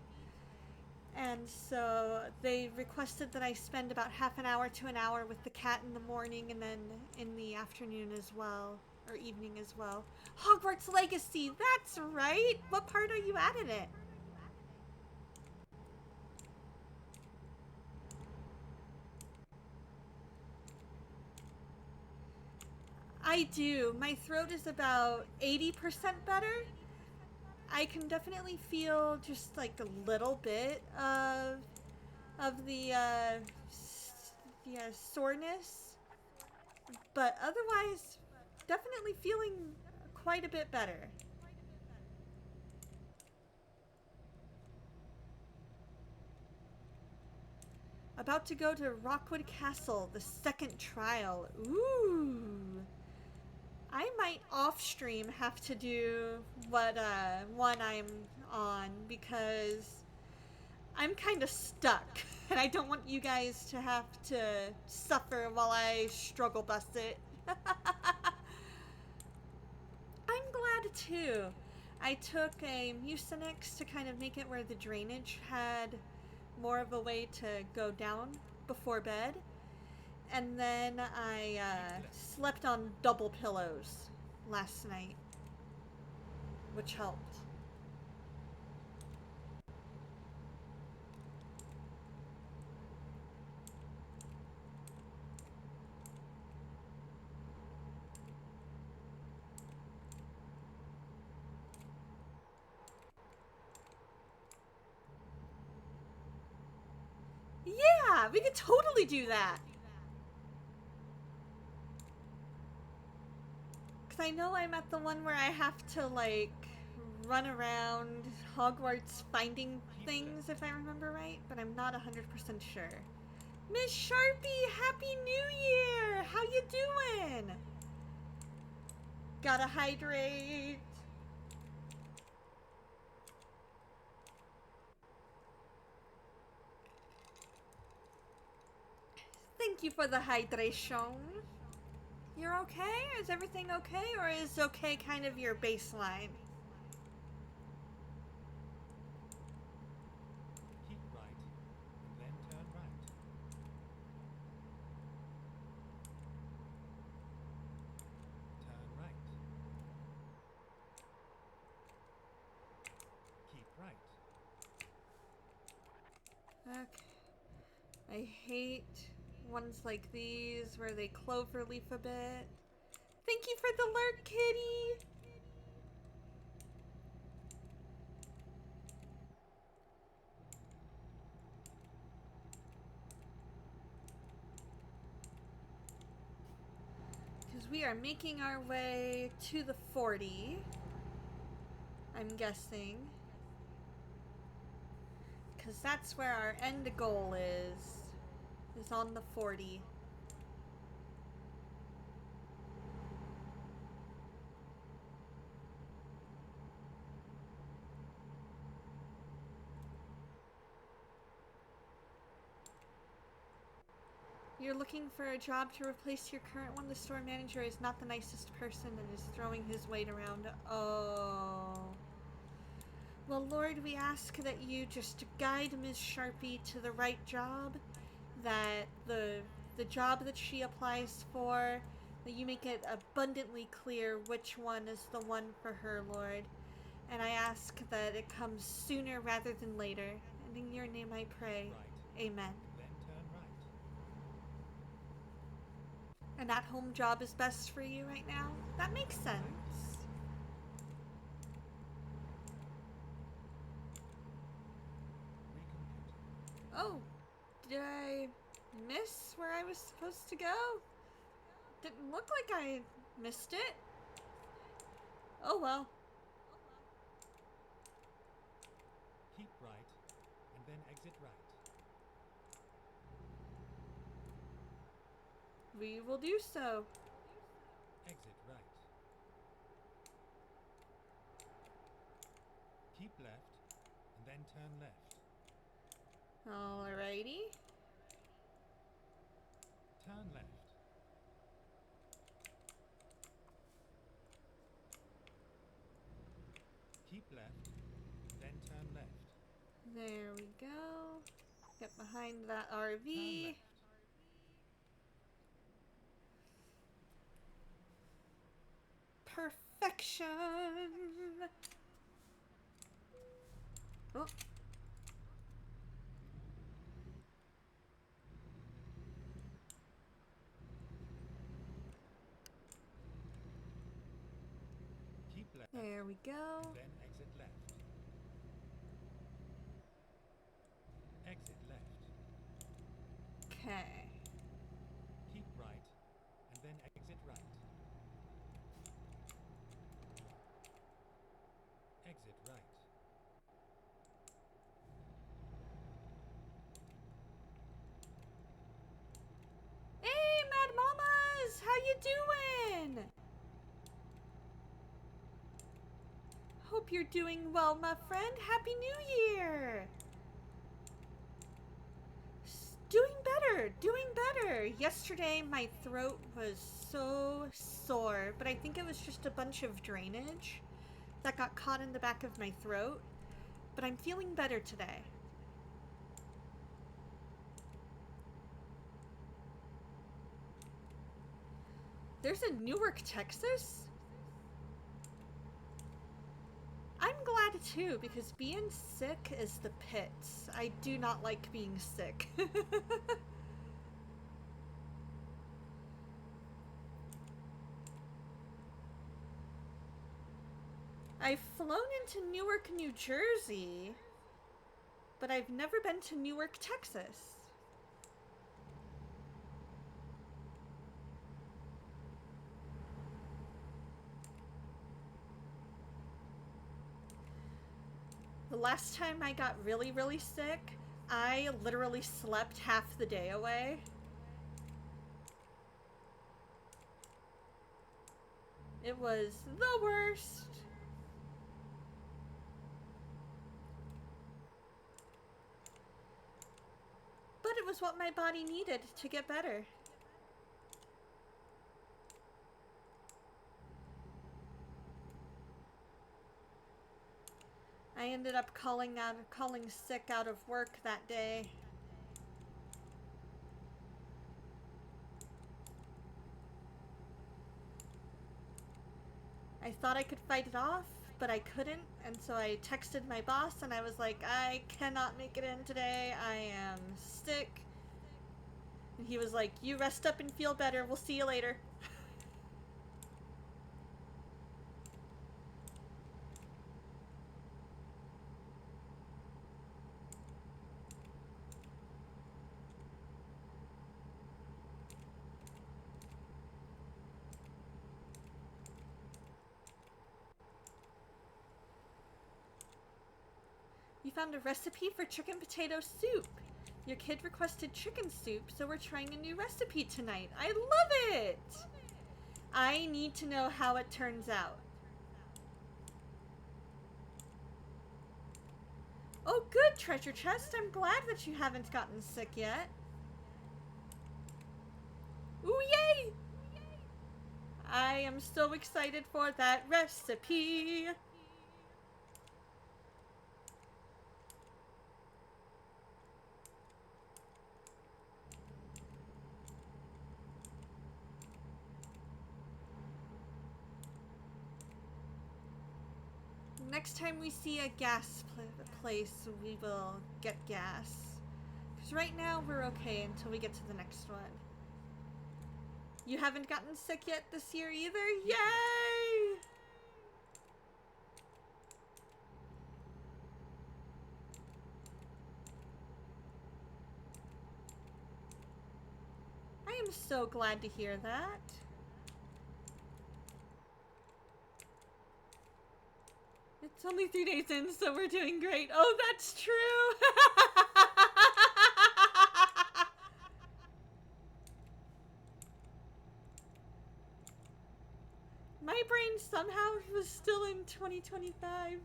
And so they requested that I spend about half an hour to an hour with the cat in the morning and then in the afternoon as well, or evening as well. Hogwarts Legacy, that's right! What part are you at in it? I do. My throat is about 80% better. I can definitely feel just like a little bit of the soreness, but otherwise definitely feeling quite a bit better. About to go to Rockwood Castle, the second trial. Ooh. I might off stream have to do what one I'm on because I'm kind of stuck and I don't want you guys to have to suffer while I struggle bust it. I'm glad too. I took a Mucinex to kind of make it where the drainage had more of a way to go down before bed. And then I slept on double pillows last night, which helped. Yeah, we could totally do that. I know I'm at the one where I have to, like, run around Hogwarts finding things, if I remember right, but I'm not 100% sure. Miss Sharpie, Happy New Year! How you doing? Gotta hydrate. Thank you for the hydration. You're okay? Is everything okay? Or is okay kind of your baseline? Keep right, and then turn right. Turn right. Keep right. Okay. I hate ones like these where they cloverleaf a bit. Thank you for the lurk, kitty! Because we are making our way to the 40, I'm guessing. Because that's where our end goal is on the 40. You're looking for a job to replace your current one. The store manager is not the nicest person and is throwing his weight around. Oh. Well, Lord, we ask that you just guide Ms. Sharpie to the right job, that the job that she applies for, that you make it abundantly clear which one is the one for her, Lord. And I ask that it comes sooner rather than later. And in your name I pray. Right. Amen. Then turn right. An at-home job is best for you right now? That makes sense. Recomputing. Oh, did I miss where I was supposed to go? Didn't look like I missed it. Oh well. Keep right, and then exit right. We will do so. Exit right. Keep left, and then turn left. Alrighty. Turn left. Keep left, then turn left. There we go. Get behind that Turn RV. left. Perfection. Oh. Keep left, There we go. then exit left. Exit left. Okay. Keep right, and then exit right. Exit right. Hey, Mad Mamas! How you doing? Hope you're doing well, my friend. Happy New Year! Doing better, doing better. Yesterday, my throat was so sore, but I think it was just a bunch of drainage that got caught in the back of my throat. But I'm feeling better today. There's a Newark, Texas? I'm glad too, because being sick is the pits. I do not like being sick. I've flown into Newark, New Jersey, but I've never been to Newark, Texas. The last time I got really, really sick, I literally slept half the day away. It was the worst. But it was what my body needed to get better. I ended up calling sick out of work that day. I thought I could fight it off, but I couldn't, and so I texted my boss and I was like, I cannot make it in today. I am sick. And he was like, you rest up and feel better. We'll see you later. You found a recipe for chicken potato soup. Your kid requested chicken soup, so we're trying a new recipe tonight. I love it! I need to know how it turns out. Oh, good, treasure chest. I'm glad that you haven't gotten sick yet. Ooh, yay! I am so excited for that recipe. Next time we see a gas place, we will get gas. Because right now, we're okay until we get to the next one. You haven't gotten sick yet this year either? Yay! I am so glad to hear that. It's only 3 days in, so we're doing great. Oh, that's true! My brain somehow was still in 2025.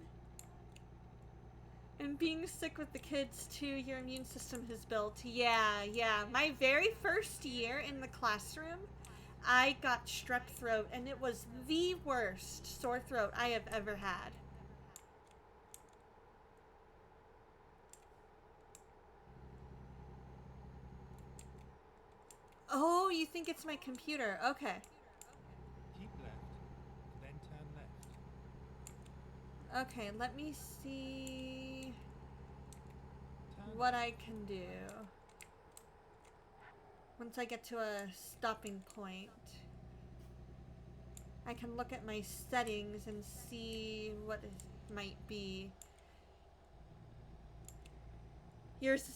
And being sick with the kids too, your immune system has built. Yeah. My very first year in the classroom, I got strep throat, and it was the worst sore throat I have ever had. Oh, you think it's my computer? Okay. Keep left, then turn left. Okay, let me see Turn what I can do once I get to a stopping point. I can look at my settings and see what it might be. Here's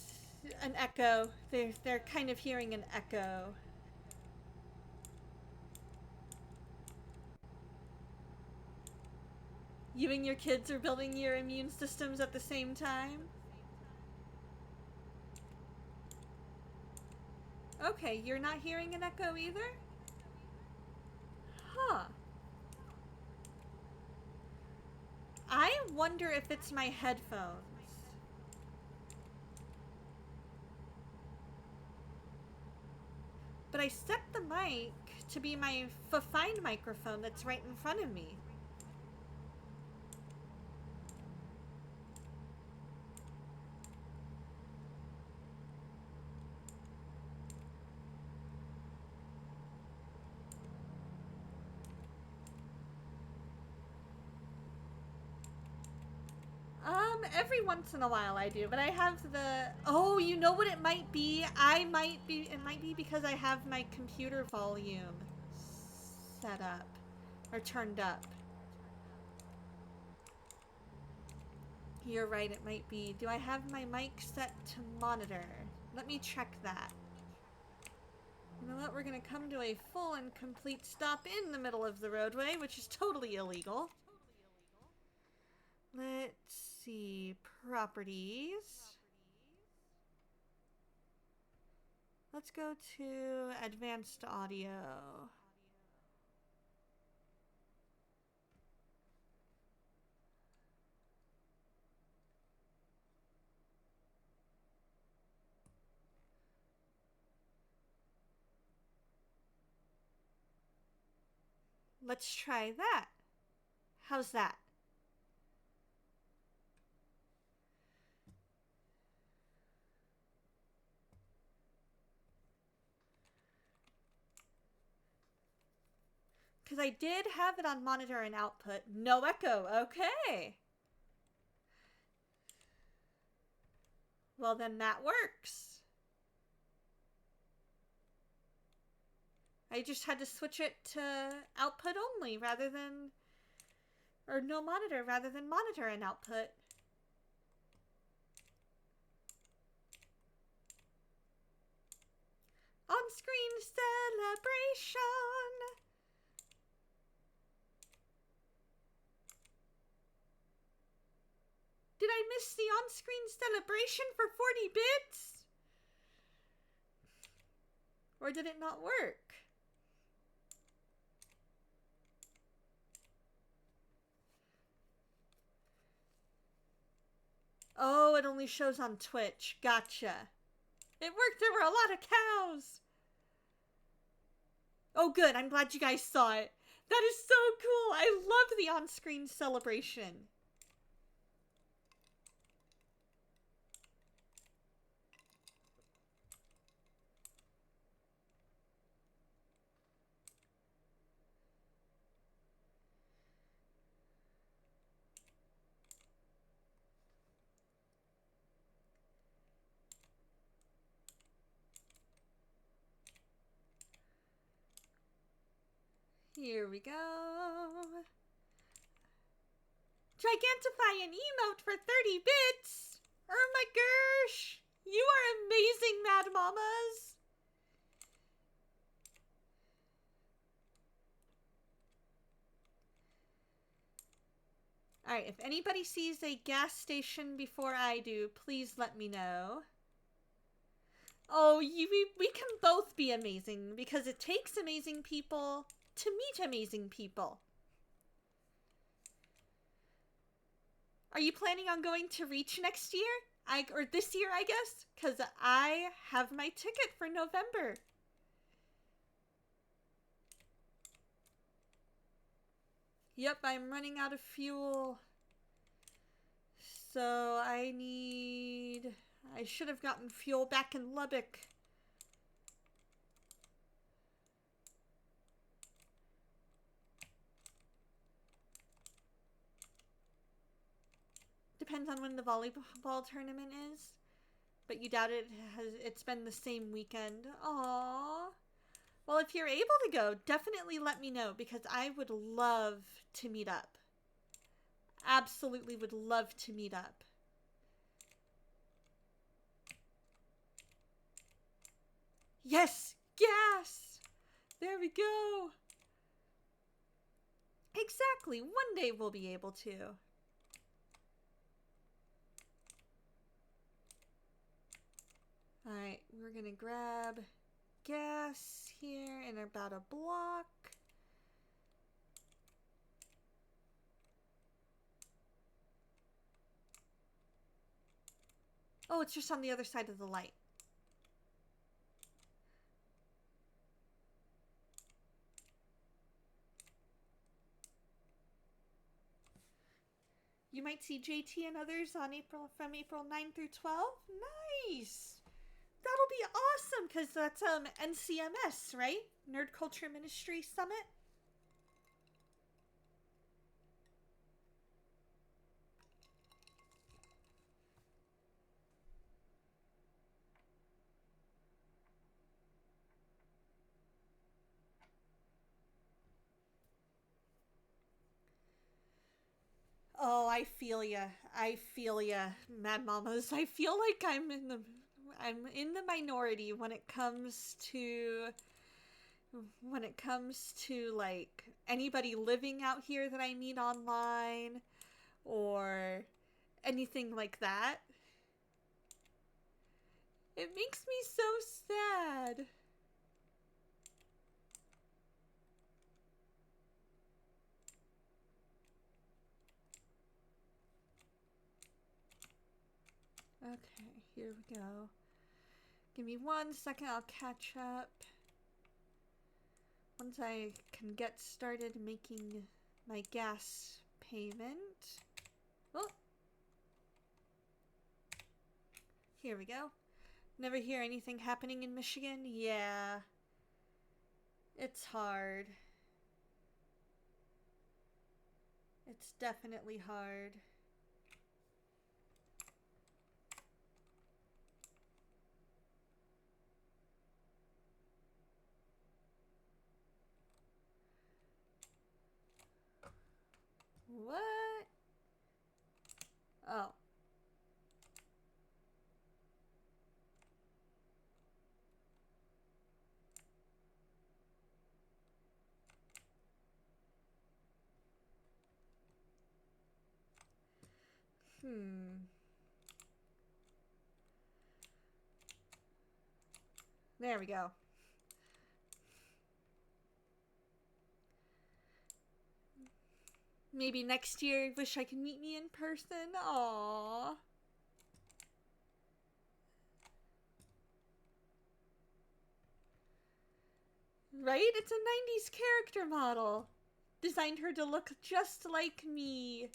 an echo. They're kind of hearing an echo. You and your kids are building your immune systems at the same time? Okay, you're not hearing an echo either? Huh. I wonder if it's my headphones. But I set the mic to be my fine microphone that's right in front of me. Every once in a while I do, but I have the... Oh, you know what it might be? It might be because I have my computer volume set up. Or turned up. You're right, it might be. Do I have my mic set to monitor? Let me check that. You know what? We're gonna come to a full and complete stop in the middle of the roadway, which is totally illegal. Let's see. Properties. Let's go to advanced audio. Let's try that. How's that? Because I did have it on monitor and output. No echo. Okay. Well, then that works. I just had to switch it to output only rather than, or no monitor rather than monitor and output. On-screen celebration. Did I miss the on-screen celebration for 40 bits? Or did it not work? Oh, it only shows on Twitch. Gotcha. It worked. There were a lot of cows. Oh, good. I'm glad you guys saw it. That is so cool. I love the on-screen celebration. Here we go. Gigantify an emote for 30 bits. Oh my gosh. You are amazing, Mad Mamas. Alright, if anybody sees a gas station before I do, please let me know. Oh, we can both be amazing because it takes amazing people to meet amazing people. Are you planning on going to Reach next year? Or this year, I guess? Because I have my ticket for November. Yep, I'm running out of fuel. So I should have gotten fuel back in Lubbock. Depends on when the volleyball tournament is. But you doubt it's been the same weekend. Aww. Well, if you're able to go, definitely let me know because I would love to meet up. Absolutely would love to meet up. Yes! Gas! There we go! Exactly! One day we'll be able to. Alright, we're gonna grab gas here in about a block. Oh, it's just on the other side of the light. You might see JT and others on from April 9 through 12. Nice! That'll be awesome because that's NCMS, right? Nerd Culture Ministry Summit. Oh, I feel ya. I feel ya, Mad Mamas. I feel like I'm in the minority when it comes to like anybody living out here that I meet online or anything like that. It makes me so sad. Okay, here we go. Give me 1 second, I'll catch up. Once I can get started making my gas payment. Oh! Here we go. Never hear anything happening in Michigan? Yeah. It's hard. It's definitely hard. There we go. Maybe next year, wish I could meet me in person. Aww. Right? It's a 90s character model. Designed her to look just like me.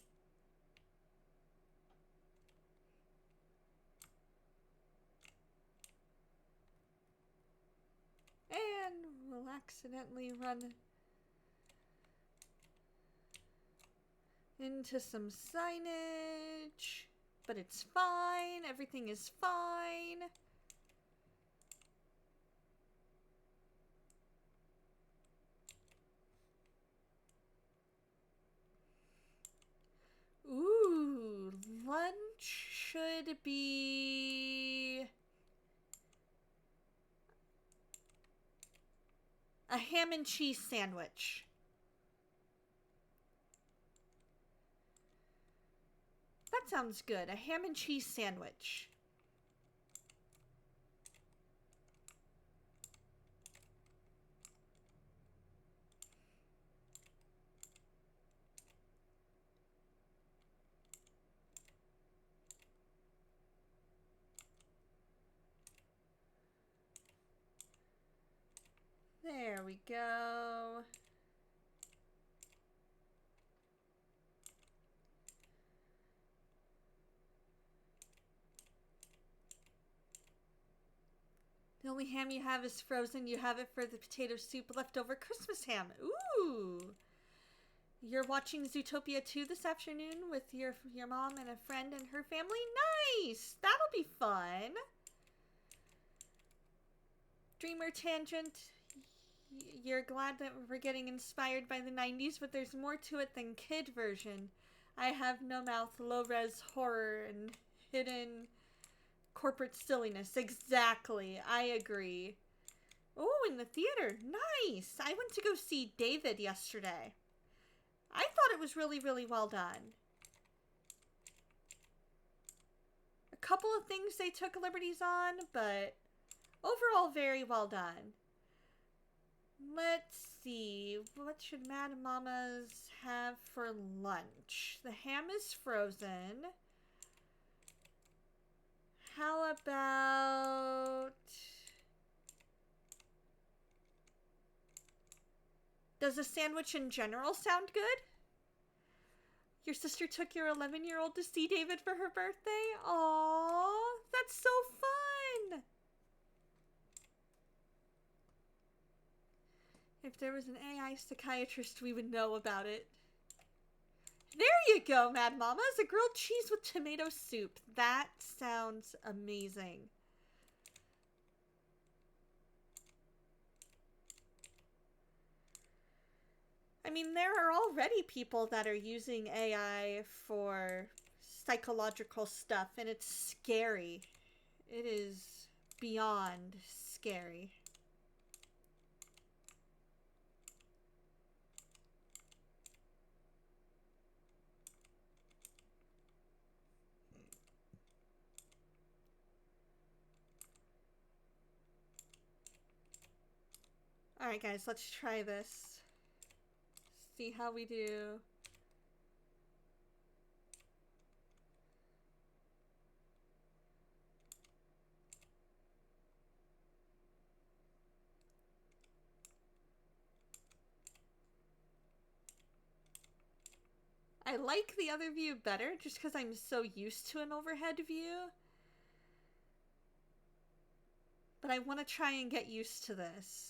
And we'll accidentally run into some signage. But it's fine. Everything is fine. Ooh, lunch should be a ham and cheese sandwich. That sounds good. A ham and cheese sandwich. There we go. The only ham you have is frozen. You have it for the potato soup leftover Christmas ham. Ooh. You're watching Zootopia 2 this afternoon with your mom and a friend and her family? Nice! That'll be fun. Dreamer Tangent, you're glad that we're getting inspired by the 90s, but there's more to it than kid version. I have no mouth, low-res horror, and hidden corporate silliness. Exactly. I agree. Oh, in the theater. Nice. I went to go see David yesterday. I thought it was really, really well done. A couple of things they took liberties on, but overall very well done. Let's see. What should Mad Mamas have for lunch? The ham is frozen. How about... Does a sandwich in general sound good? Your sister took your 11-year-old to see David for her birthday? Aww, that's so fun! If there was an AI psychiatrist, we would know about it. There you go, Mad Mamas! A grilled cheese with tomato soup. That sounds amazing. I mean, there are already people that are using AI for psychological stuff, and it's scary. It is beyond scary. Alright guys, let's try this. See how we do. I like the other view better just because I'm so used to an overhead view. But I want to try and get used to this.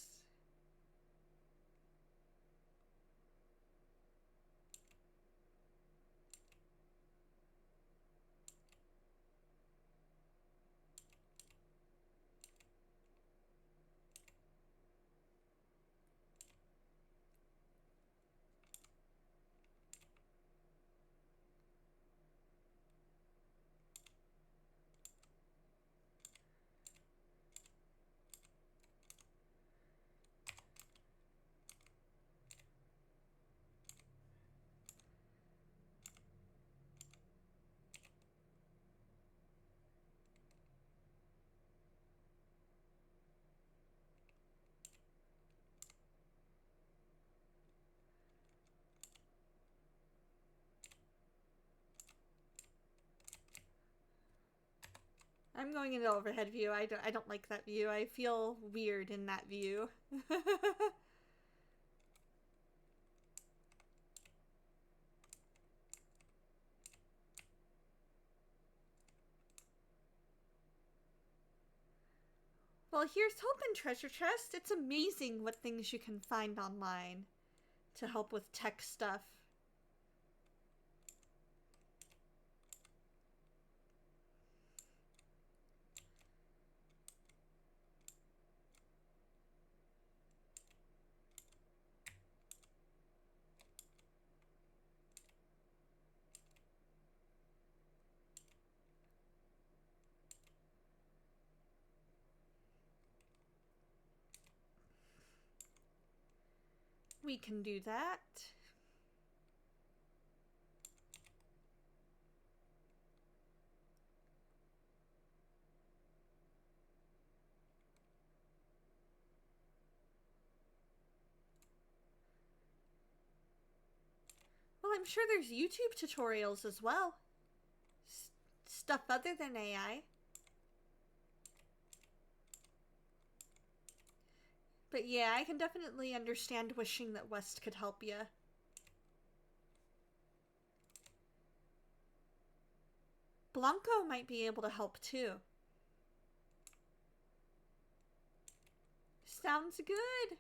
I'm going into overhead view. I don't like that view. I feel weird in that view. Well, here's Hope and Treasure Chest. It's amazing what things you can find online to help with tech stuff. We can do that. Well, I'm sure there's YouTube tutorials as well. Stuff other than AI. But yeah, I can definitely understand wishing that West could help you. Blanco might be able to help too. Sounds good.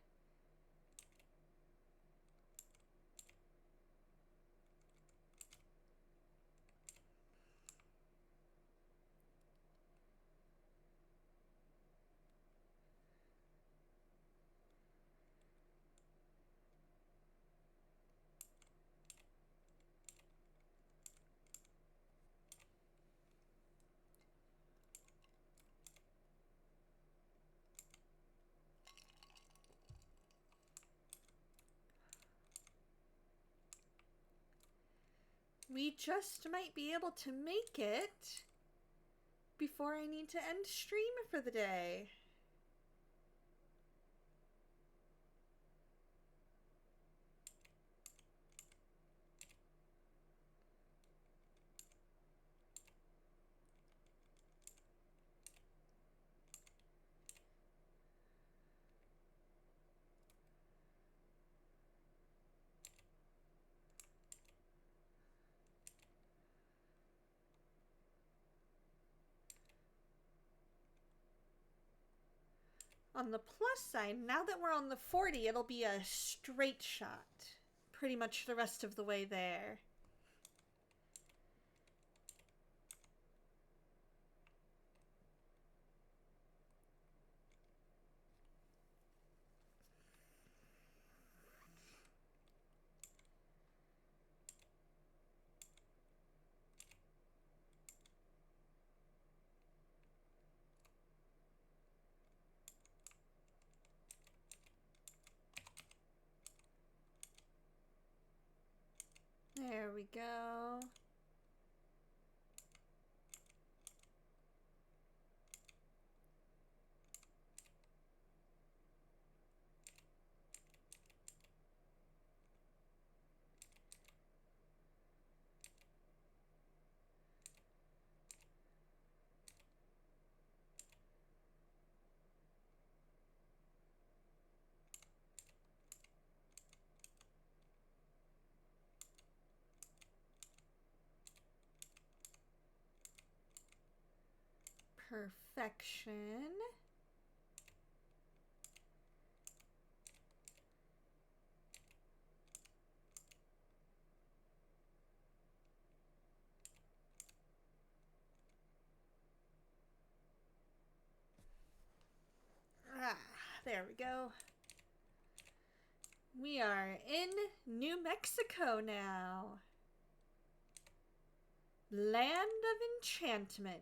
We just might be able to make it before I need to end stream for the day. On the plus side, now that we're on the 40, it'll be a straight shot. Pretty much the rest of the way there. There we go. Perfection. Ah, there we go. We are in New Mexico now. Land of Enchantment.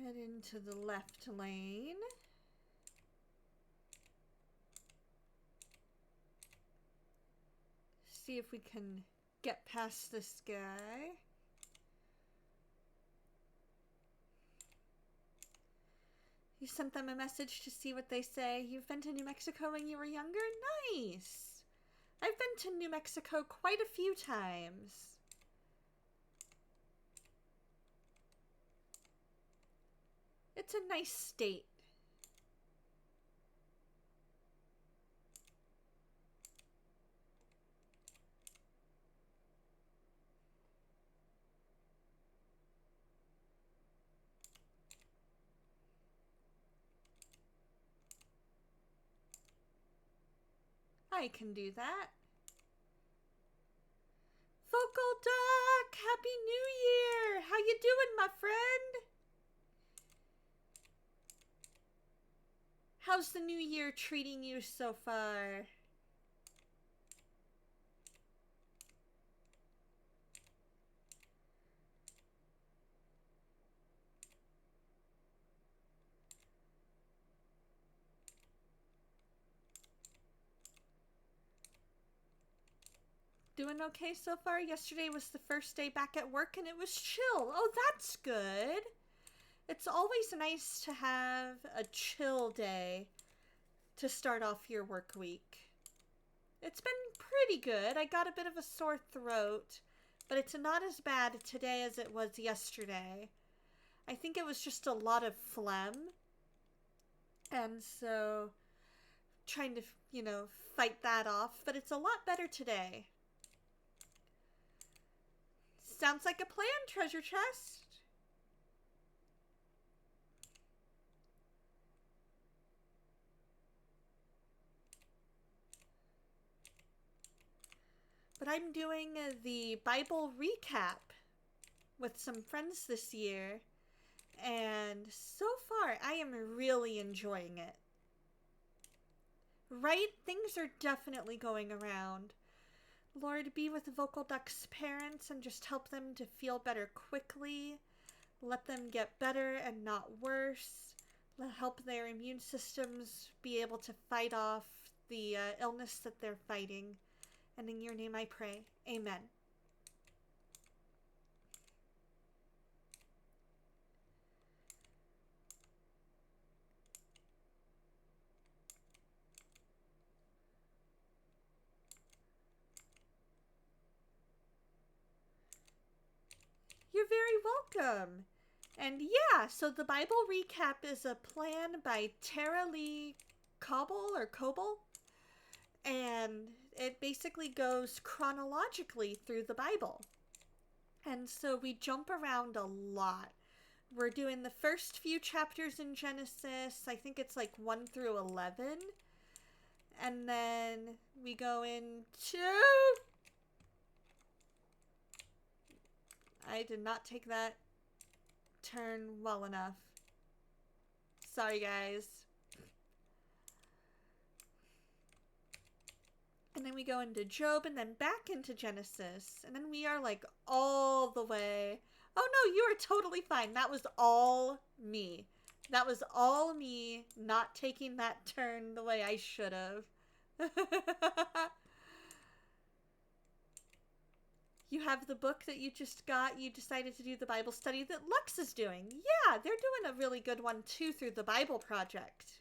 Head into the left lane. see if we can get past this guy. You sent them a message to see what they say. You've been to New Mexico when you were younger? Nice! I've been to New Mexico quite a few times. It's a nice state. I can do that. Vocal Duck! Happy New Year! How you doing, my friend? How's the new year treating you so far? Doing okay so far? Yesterday was the first day back at work and it was chill. Oh, that's good. It's always nice to have a chill day to start off your work week. It's been pretty good. I got a bit of a sore throat, but it's not as bad today as it was yesterday. I think it was just a lot of phlegm. And so trying to, fight that off, but it's a lot better today. Sounds like a plan, treasure chest. But I'm doing the Bible recap with some friends this year, and so far I am really enjoying it. Right? Things are definitely going around. Lord, be with Vocal Duck's parents and just help them to feel better quickly. Let them get better and not worse. Help their immune systems be able to fight off the illness that they're fighting. And in your name I pray. Amen. You're very welcome. And yeah, so the Bible recap is a plan by Tara Lee Coble. And it basically goes chronologically through the Bible. And so we jump around a lot. We're doing the first few chapters in Genesis. I think it's like 1 through 11. And then we go into... I did not take that turn well enough. Sorry, guys. And then we go into Job and then back into Genesis. And then we are like all the way. Oh no, you are totally fine. That was all me. That was all me not taking that turn the way I should have. You have the book that you just got. You decided to do the Bible study that Lux is doing. Yeah, they're doing a really good one too through the Bible Project.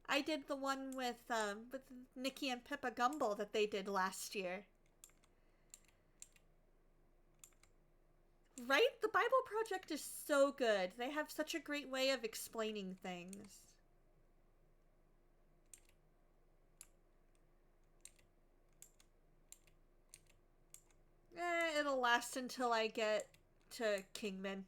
I did the one with Nikki and Pippa Gumble that they did last year. Right? The Bible Project is so good. They have such a great way of explaining things. It'll last until I get to Kingman.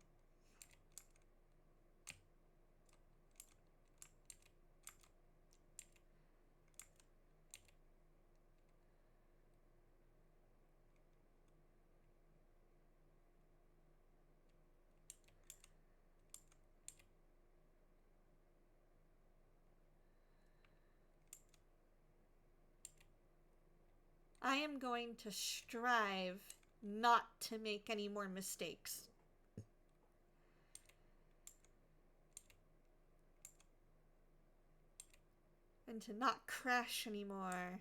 I am going to strive not to make any more mistakes. and to not crash anymore.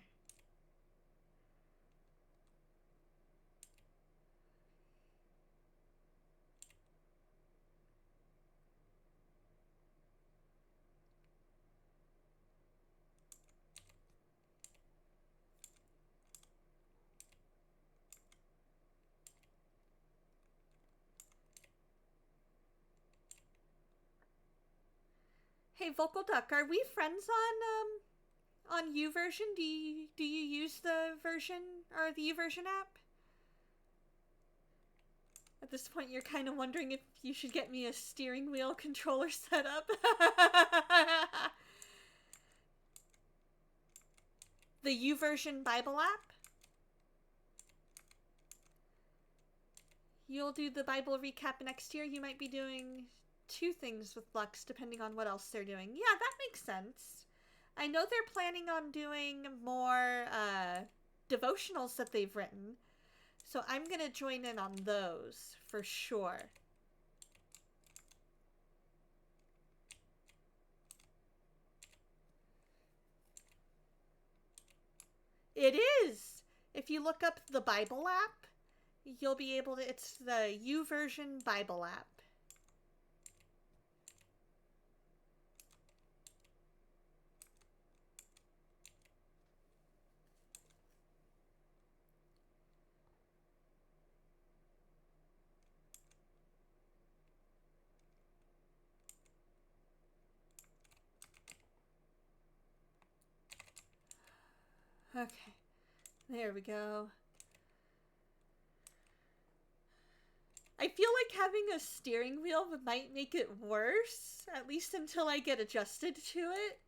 Hey, Vocal Duck, are we friends on YouVersion? Do you use the version or the YouVersion app? At this point, you're kind of wondering if you should get me a steering wheel controller set up. The YouVersion Bible app. You'll do the Bible recap next year. You might be doing 2 things with Lux, depending on what else they're doing. Yeah, that makes sense. I know they're planning on doing more devotionals that they've written. So I'm going to join in on those for sure. It is! If you look up the Bible app, you'll be able to... It's the YouVersion Bible app. Okay, there we go. I feel like having a steering wheel might make it worse, at least until I get adjusted to it.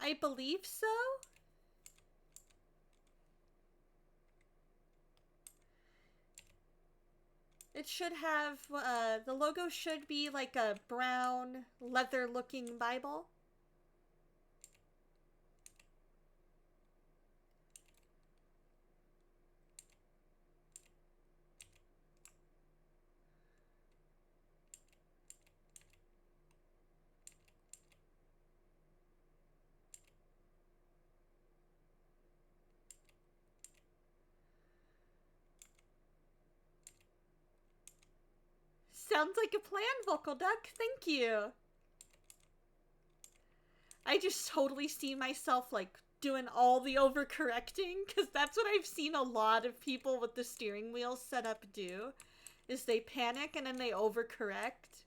I believe so. It should have, the logo should be like a brown, leather-looking Bible. Sounds like a plan, Vocal Duck. Thank you. I just totally see myself, like, doing all the overcorrecting, because that's what I've seen a lot of people with the steering wheel set up do, is they panic and then they overcorrect.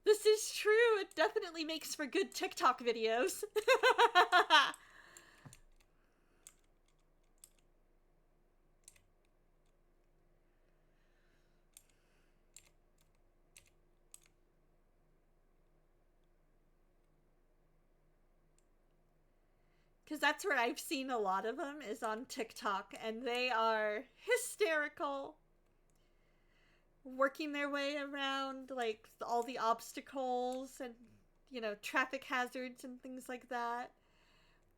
This is true. It definitely makes for good TikTok videos. Because that's where I've seen a lot of them, is on TikTok, and they are hysterical. Working their way around, like, all the obstacles and, you know, traffic hazards and things like that.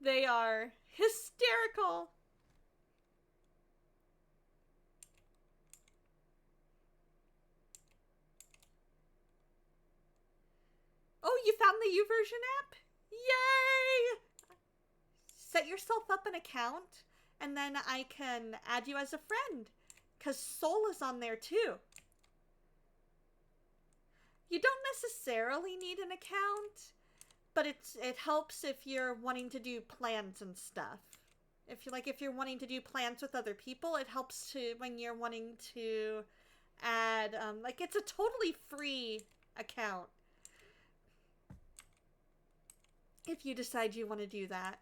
They are hysterical. Oh, you found the YouVersion app? Yay! Set yourself up an account, and then I can add you as a friend, because Soul is on there too. You don't necessarily need an account, but it helps if you're wanting to do plans and stuff. If you're wanting to do plans with other people, it helps to when you're wanting to add like, it's a totally free account if you decide you want to do that.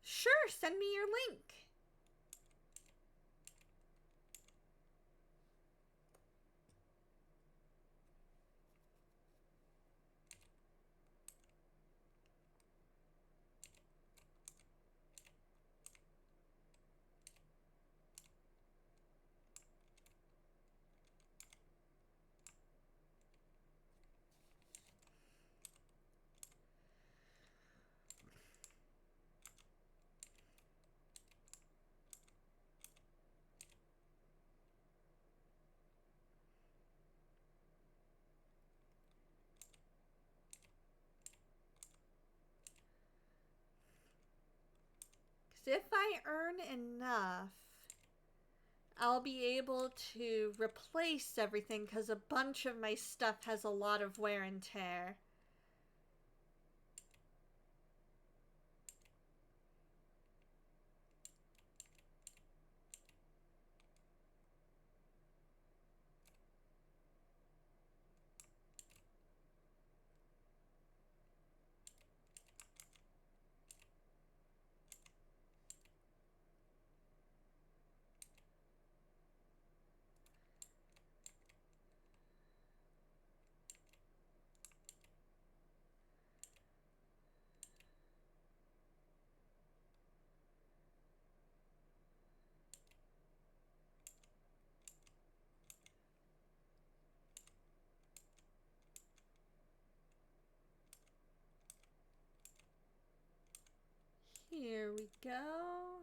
Sure, send me your link. I earn enough, I'll be able to replace everything because a bunch of my stuff has a lot of wear and tear. Here we go.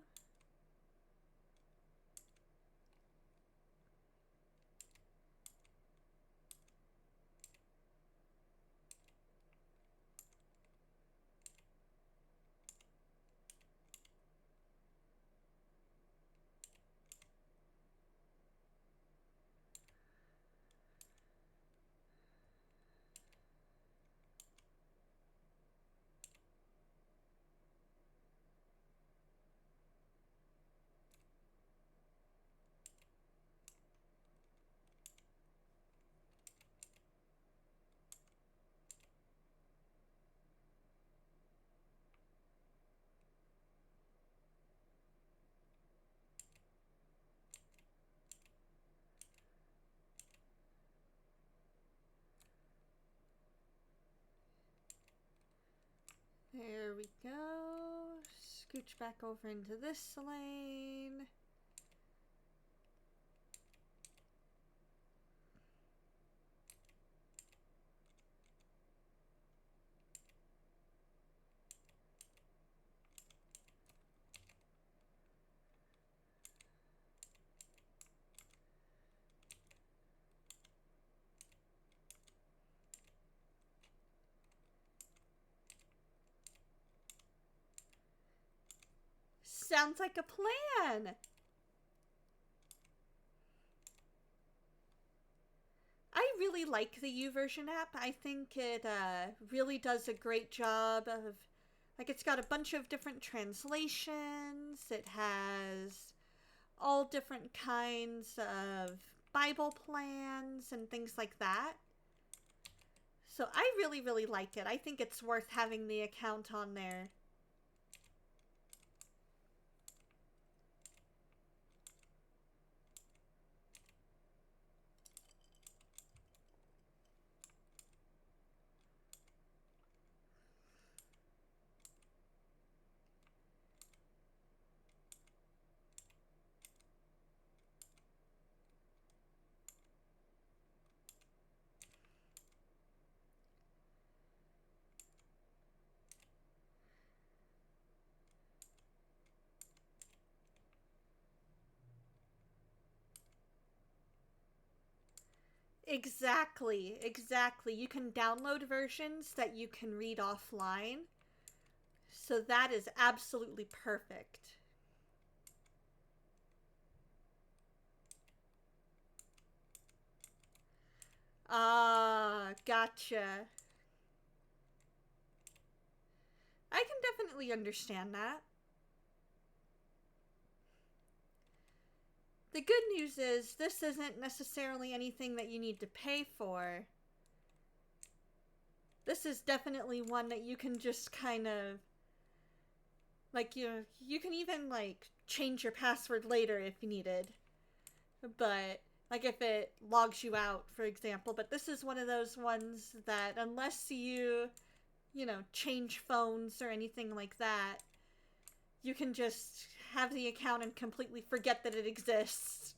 There we go. Scooch back over into this lane. Sounds like a plan. I really like the YouVersion app. I think it really does a great job of, like, it's got a bunch of different translations. It has all different kinds of Bible plans and things like that. So I really, really like it. I think it's worth having the account on there. Exactly, exactly. You can download versions that you can read offline. So that is absolutely perfect. Ah, gotcha. I can definitely understand that. The good news is this isn't necessarily anything that you need to pay for. This is definitely one that you can just kind of, like, you can even like change your password later if you needed. But like if it logs you out, for example, but this is one of those ones that unless you know, change phones or anything like that, you can just have the account and completely forget that it exists.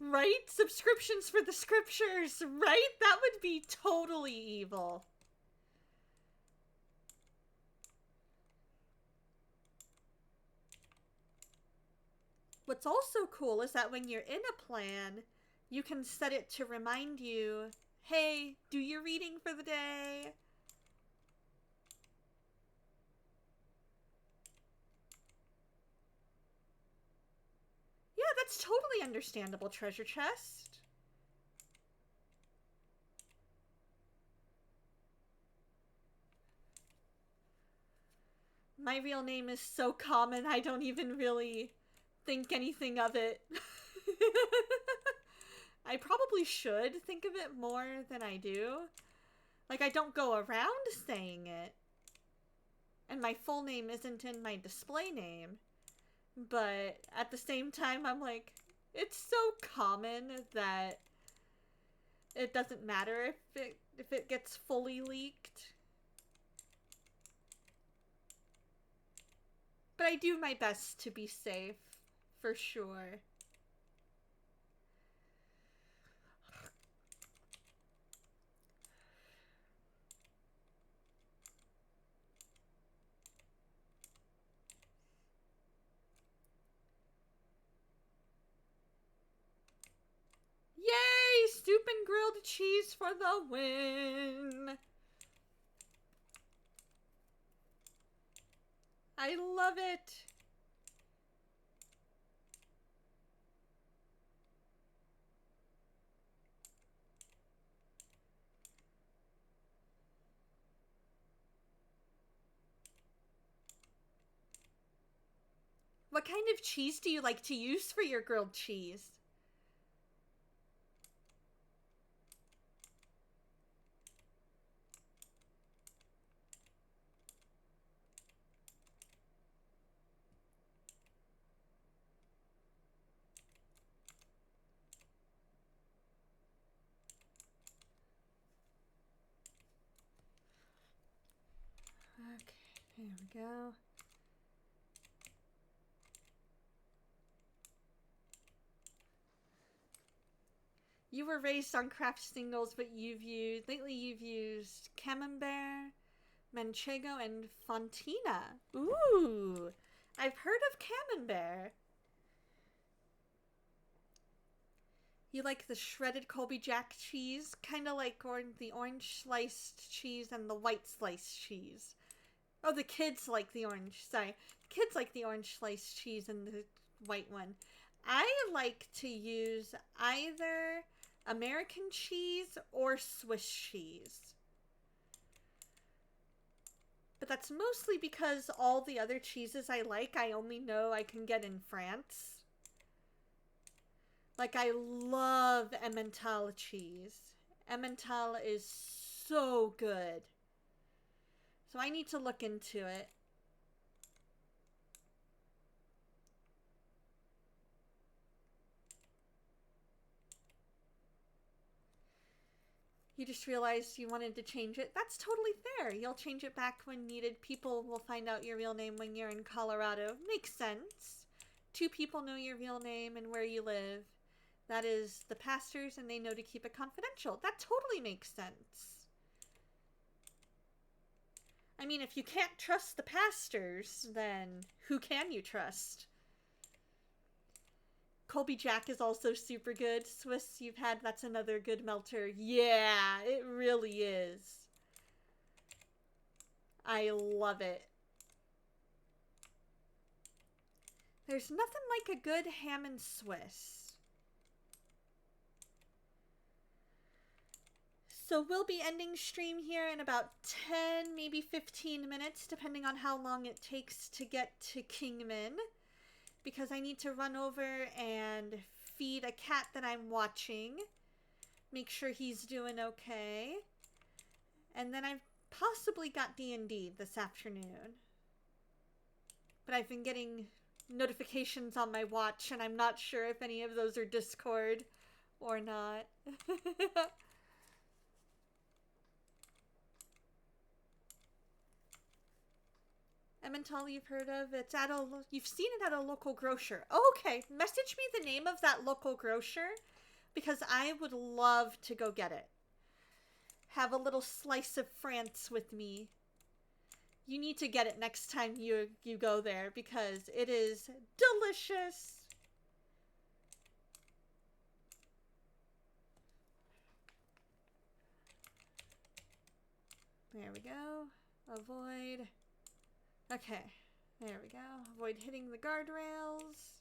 Right? Subscriptions for the scriptures, right? That would be totally evil. What's also cool is that when you're in a plan, you can set it to remind you, hey, do your reading for the day. Yeah, that's totally understandable, treasure chest. My real name is so common, I don't even really think anything of it. I probably should think of it more than I do. Like, I don't go around saying it. And my full name isn't in my display name. But at the same time, I'm like, it's so common that it doesn't matter if it gets fully leaked. But I do my best to be safe, for sure. Yay! Soup and grilled cheese for the win! I love it! What kind of cheese do you like to use for your grilled cheese? Okay, there we go. You were raised on craft singles, but lately you've used Camembert, Manchego, and Fontina. Ooh, I've heard of Camembert. You like the shredded Colby Jack cheese, kind of like the orange sliced cheese and the white sliced cheese. Oh, the kids like the orange. Sorry, the kids like the orange sliced cheese and the white one. I like to use either American cheese or Swiss cheese. But that's mostly because all the other cheeses I like, I only know I can get in France. Like, I love Emmental cheese. Emmental is so good. So I need to look into it. You just realized you wanted to change it. That's totally fair. You'll change it back when needed. People will find out your real name when you're in Colorado. Makes sense. 2 people know your real name and where you live. That is the pastors, and they know to keep it confidential. That totally makes sense. I mean, if you can't trust the pastors, then who can you trust? Colby Jack is also super good. Swiss you've had, that's another good melter. Yeah, it really is. I love it. There's nothing like a good ham and Swiss. So we'll be ending stream here in about 10, maybe 15 minutes, depending on how long it takes to get to Kingman. Because I need to run over and feed a cat that I'm watching. Make sure he's doing okay. And then I've possibly got D&D this afternoon. But I've been getting notifications on my watch, and I'm not sure if any of those are Discord or not. Emmental you've heard of. It's you've seen it at a local grocer. Oh, okay, message me the name of that local grocer, because I would love to go get it. Have a little slice of France with me. You need to get it next time you go there because it is delicious. There we go. Avoid. Okay. There we go. Avoid hitting the guardrails.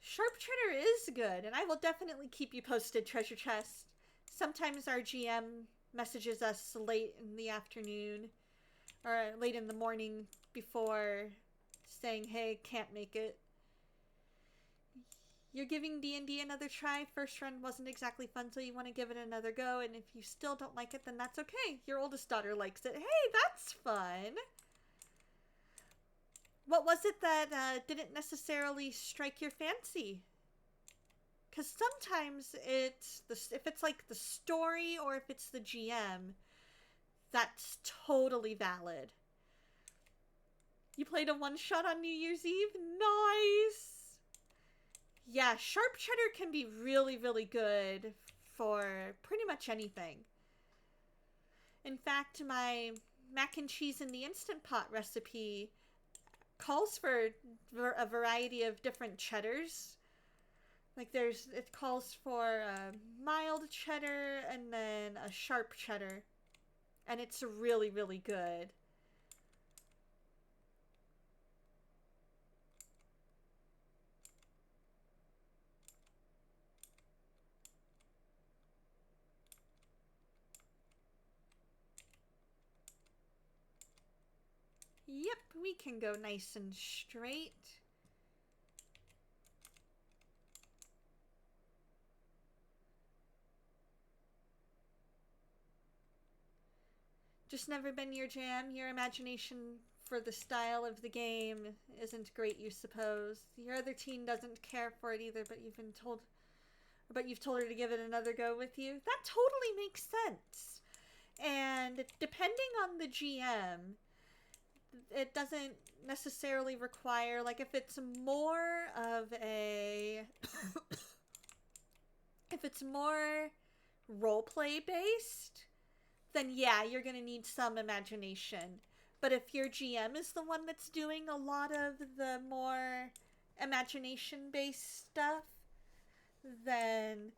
Sharp Cheddar is good, and I will definitely keep you posted, Treasure Chest. Sometimes our GM messages us late in the afternoon or late in the morning before saying, hey, can't make it. You're giving D&D another try. First run wasn't exactly fun, so you want to give it another go, and if you still don't like it, then that's okay. Your oldest daughter likes it. Hey, that's fun. What was it that didn't necessarily strike your fancy? Because sometimes it's if it's like the story or if it's the GM, that's totally valid. You played a one-shot on New Year's Eve? Nice! Yeah, Sharp Cheddar can be really, really good for pretty much anything. In fact, my mac and cheese in the Instant Pot recipe calls for a variety of different cheddars. Like it calls for a mild cheddar and then a sharp cheddar. And it's really, really good. Yep, we can go nice and straight. Just never been your jam? Your imagination for the style of the game isn't great, you suppose. Your other teen doesn't care for it either, but you've told her to give it another go with you? That totally makes sense. And depending on the GM, it doesn't necessarily require, like, if it's more of a if it's more roleplay based, then yeah, you're gonna need some imagination. But if your GM is the one that's doing a lot of the more imagination based stuff, then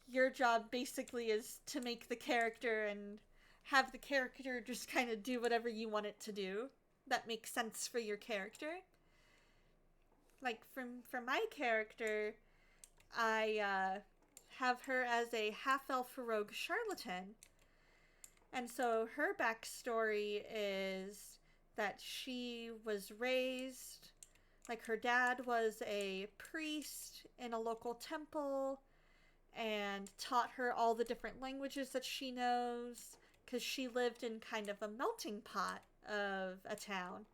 your job basically is to make the character and have the character just kind of do whatever you want it to do that makes sense for your character. Like for my character, I have her as a half-elf rogue charlatan. And so her backstory is that she was raised, like her dad was a priest in a local temple and taught her all the different languages that she knows because she lived in kind of a melting pot of a town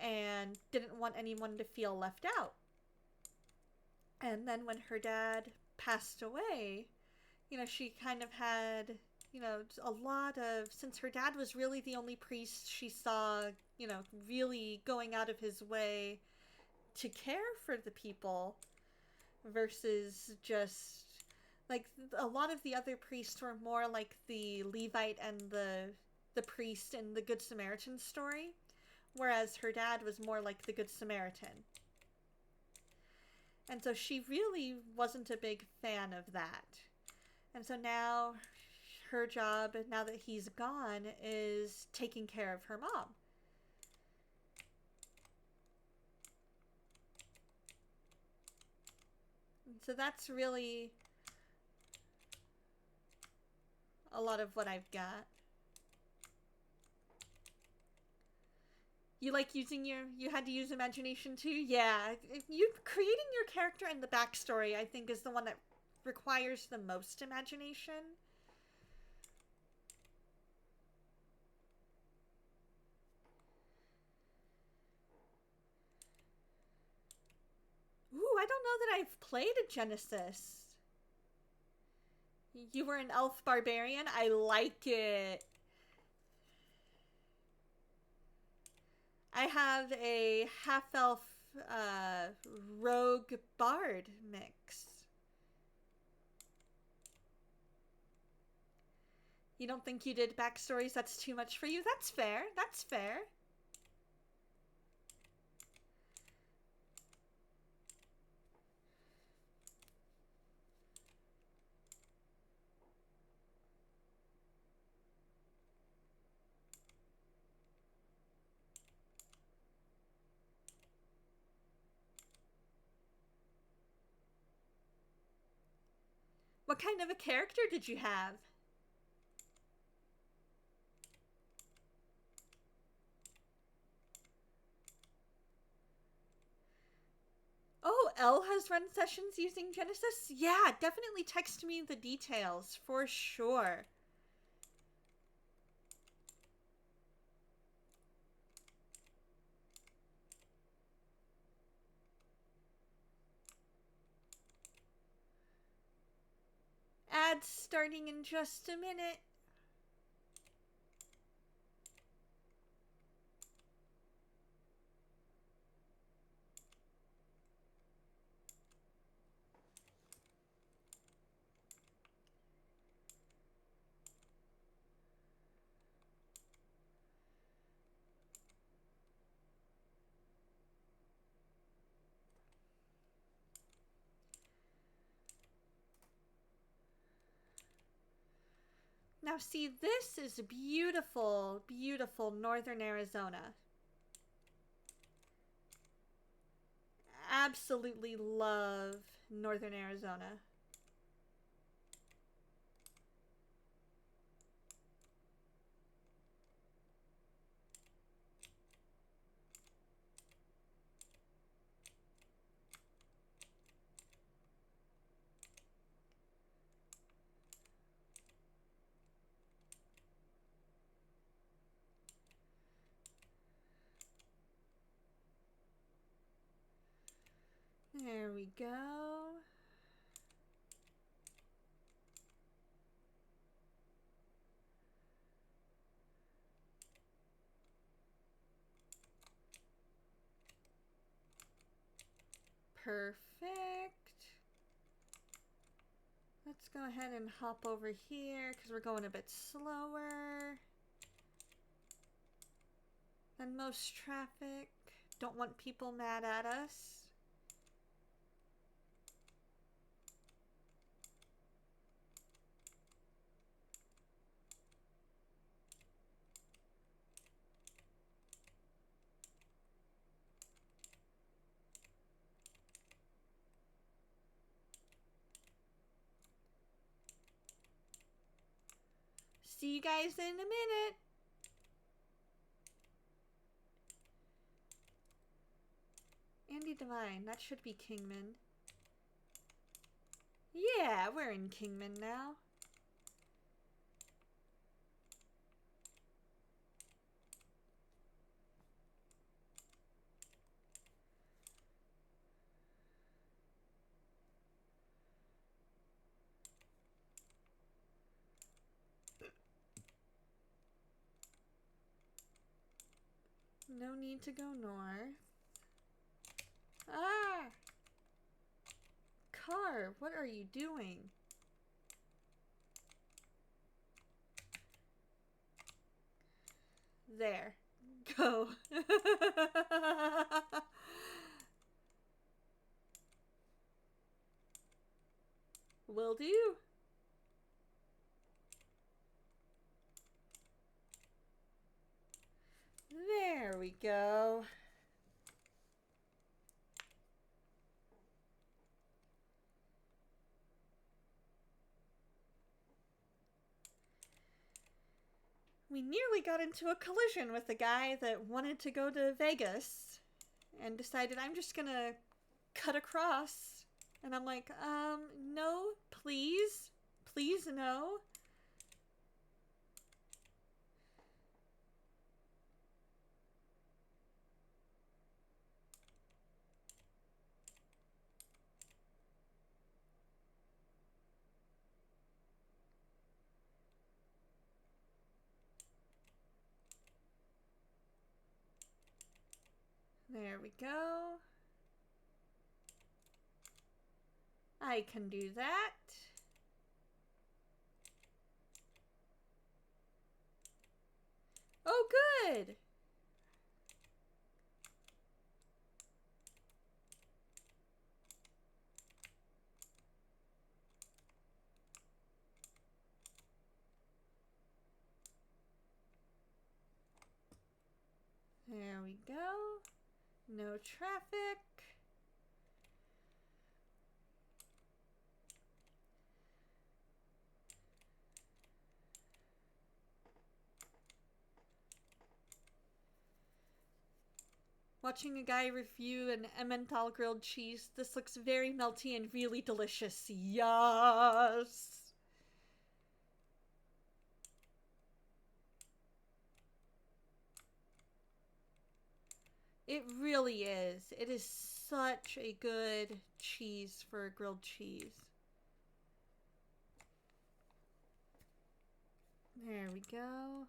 and didn't want anyone to feel left out. And then when her dad passed away, she kind of had, a lot of, since her dad was really the only priest she saw, really going out of his way to care for the people versus just, like, a lot of the other priests were more like the Levite and the priest in the Good Samaritan story, whereas her dad was more like the Good Samaritan. And so she really wasn't a big fan of that. And so now her job, now that he's gone, is taking care of her mom. And so that's really a lot of what I've got. You like using you had to use imagination too? Yeah. Creating your character and the backstory, I think, is the one that requires the most imagination. don't know that I've played a Genesis. You were an elf barbarian? I like it. I have a half-elf rogue bard mix. You don't think you did backstories? That's too much for you? That's fair. That's fair. What kind of a character did you have? Oh, Elle has run sessions using Genesis? Yeah, definitely text me the details for sure. Ads starting in just a minute. Now see, this is beautiful, beautiful northern Arizona. Absolutely love northern Arizona. There we go. Perfect. Let's go ahead and hop over here because we're going a bit slower than most traffic. Don't want people mad at us. See you guys in a minute. Andy Devine, that should be Kingman. Yeah, we're in Kingman now. No need to go north. Ah! Car, what are you doing? There. Go. Will do. There we go. We nearly got into a collision with the guy that wanted to go to Vegas and decided I'm just gonna cut across. And I'm like, no, please. Please, no. There we go. I can do that. Oh, good. There we go. No traffic. Watching a guy review an Emmental grilled cheese. This looks very melty and really delicious. Yes! It really is. It is such a good cheese for a grilled cheese. There we go.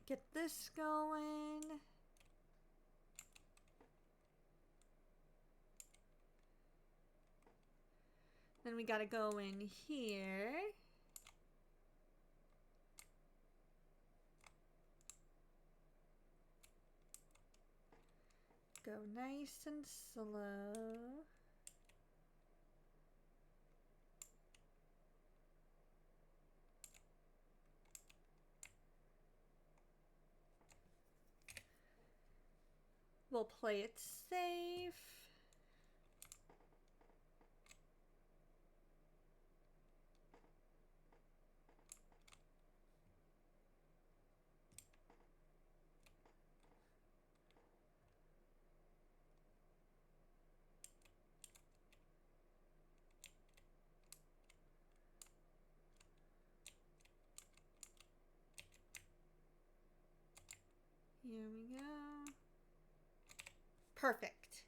Get this going. Then we gotta go in here. Go nice and slow. We'll play it safe. Here we go. Perfect.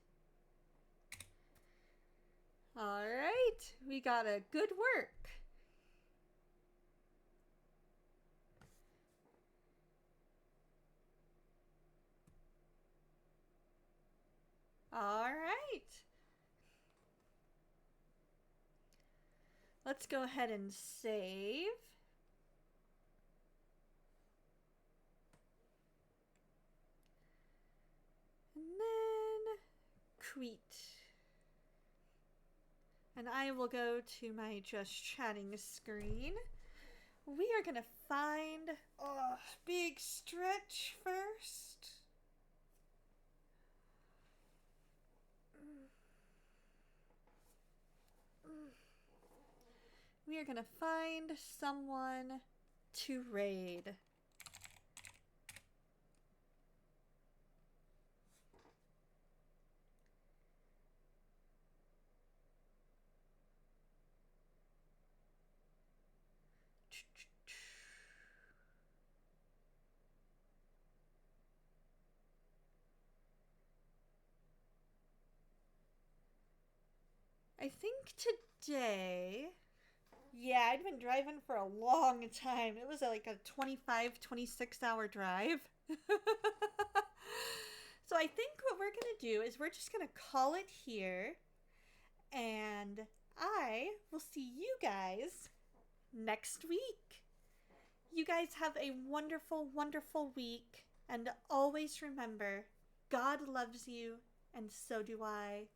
All right, we got a good work. All right. Let's go ahead and save. And then quit. And I will go to my just chatting screen. We are gonna find a big stretch first. We are gonna find someone to raid. I think today, yeah, I'd been driving for a long time. It was like a 25, 26-hour drive. So I think what we're going to do is we're just going to call it here. And I will see you guys next week. You guys have a wonderful, wonderful week. And always remember, God loves you, and so do I.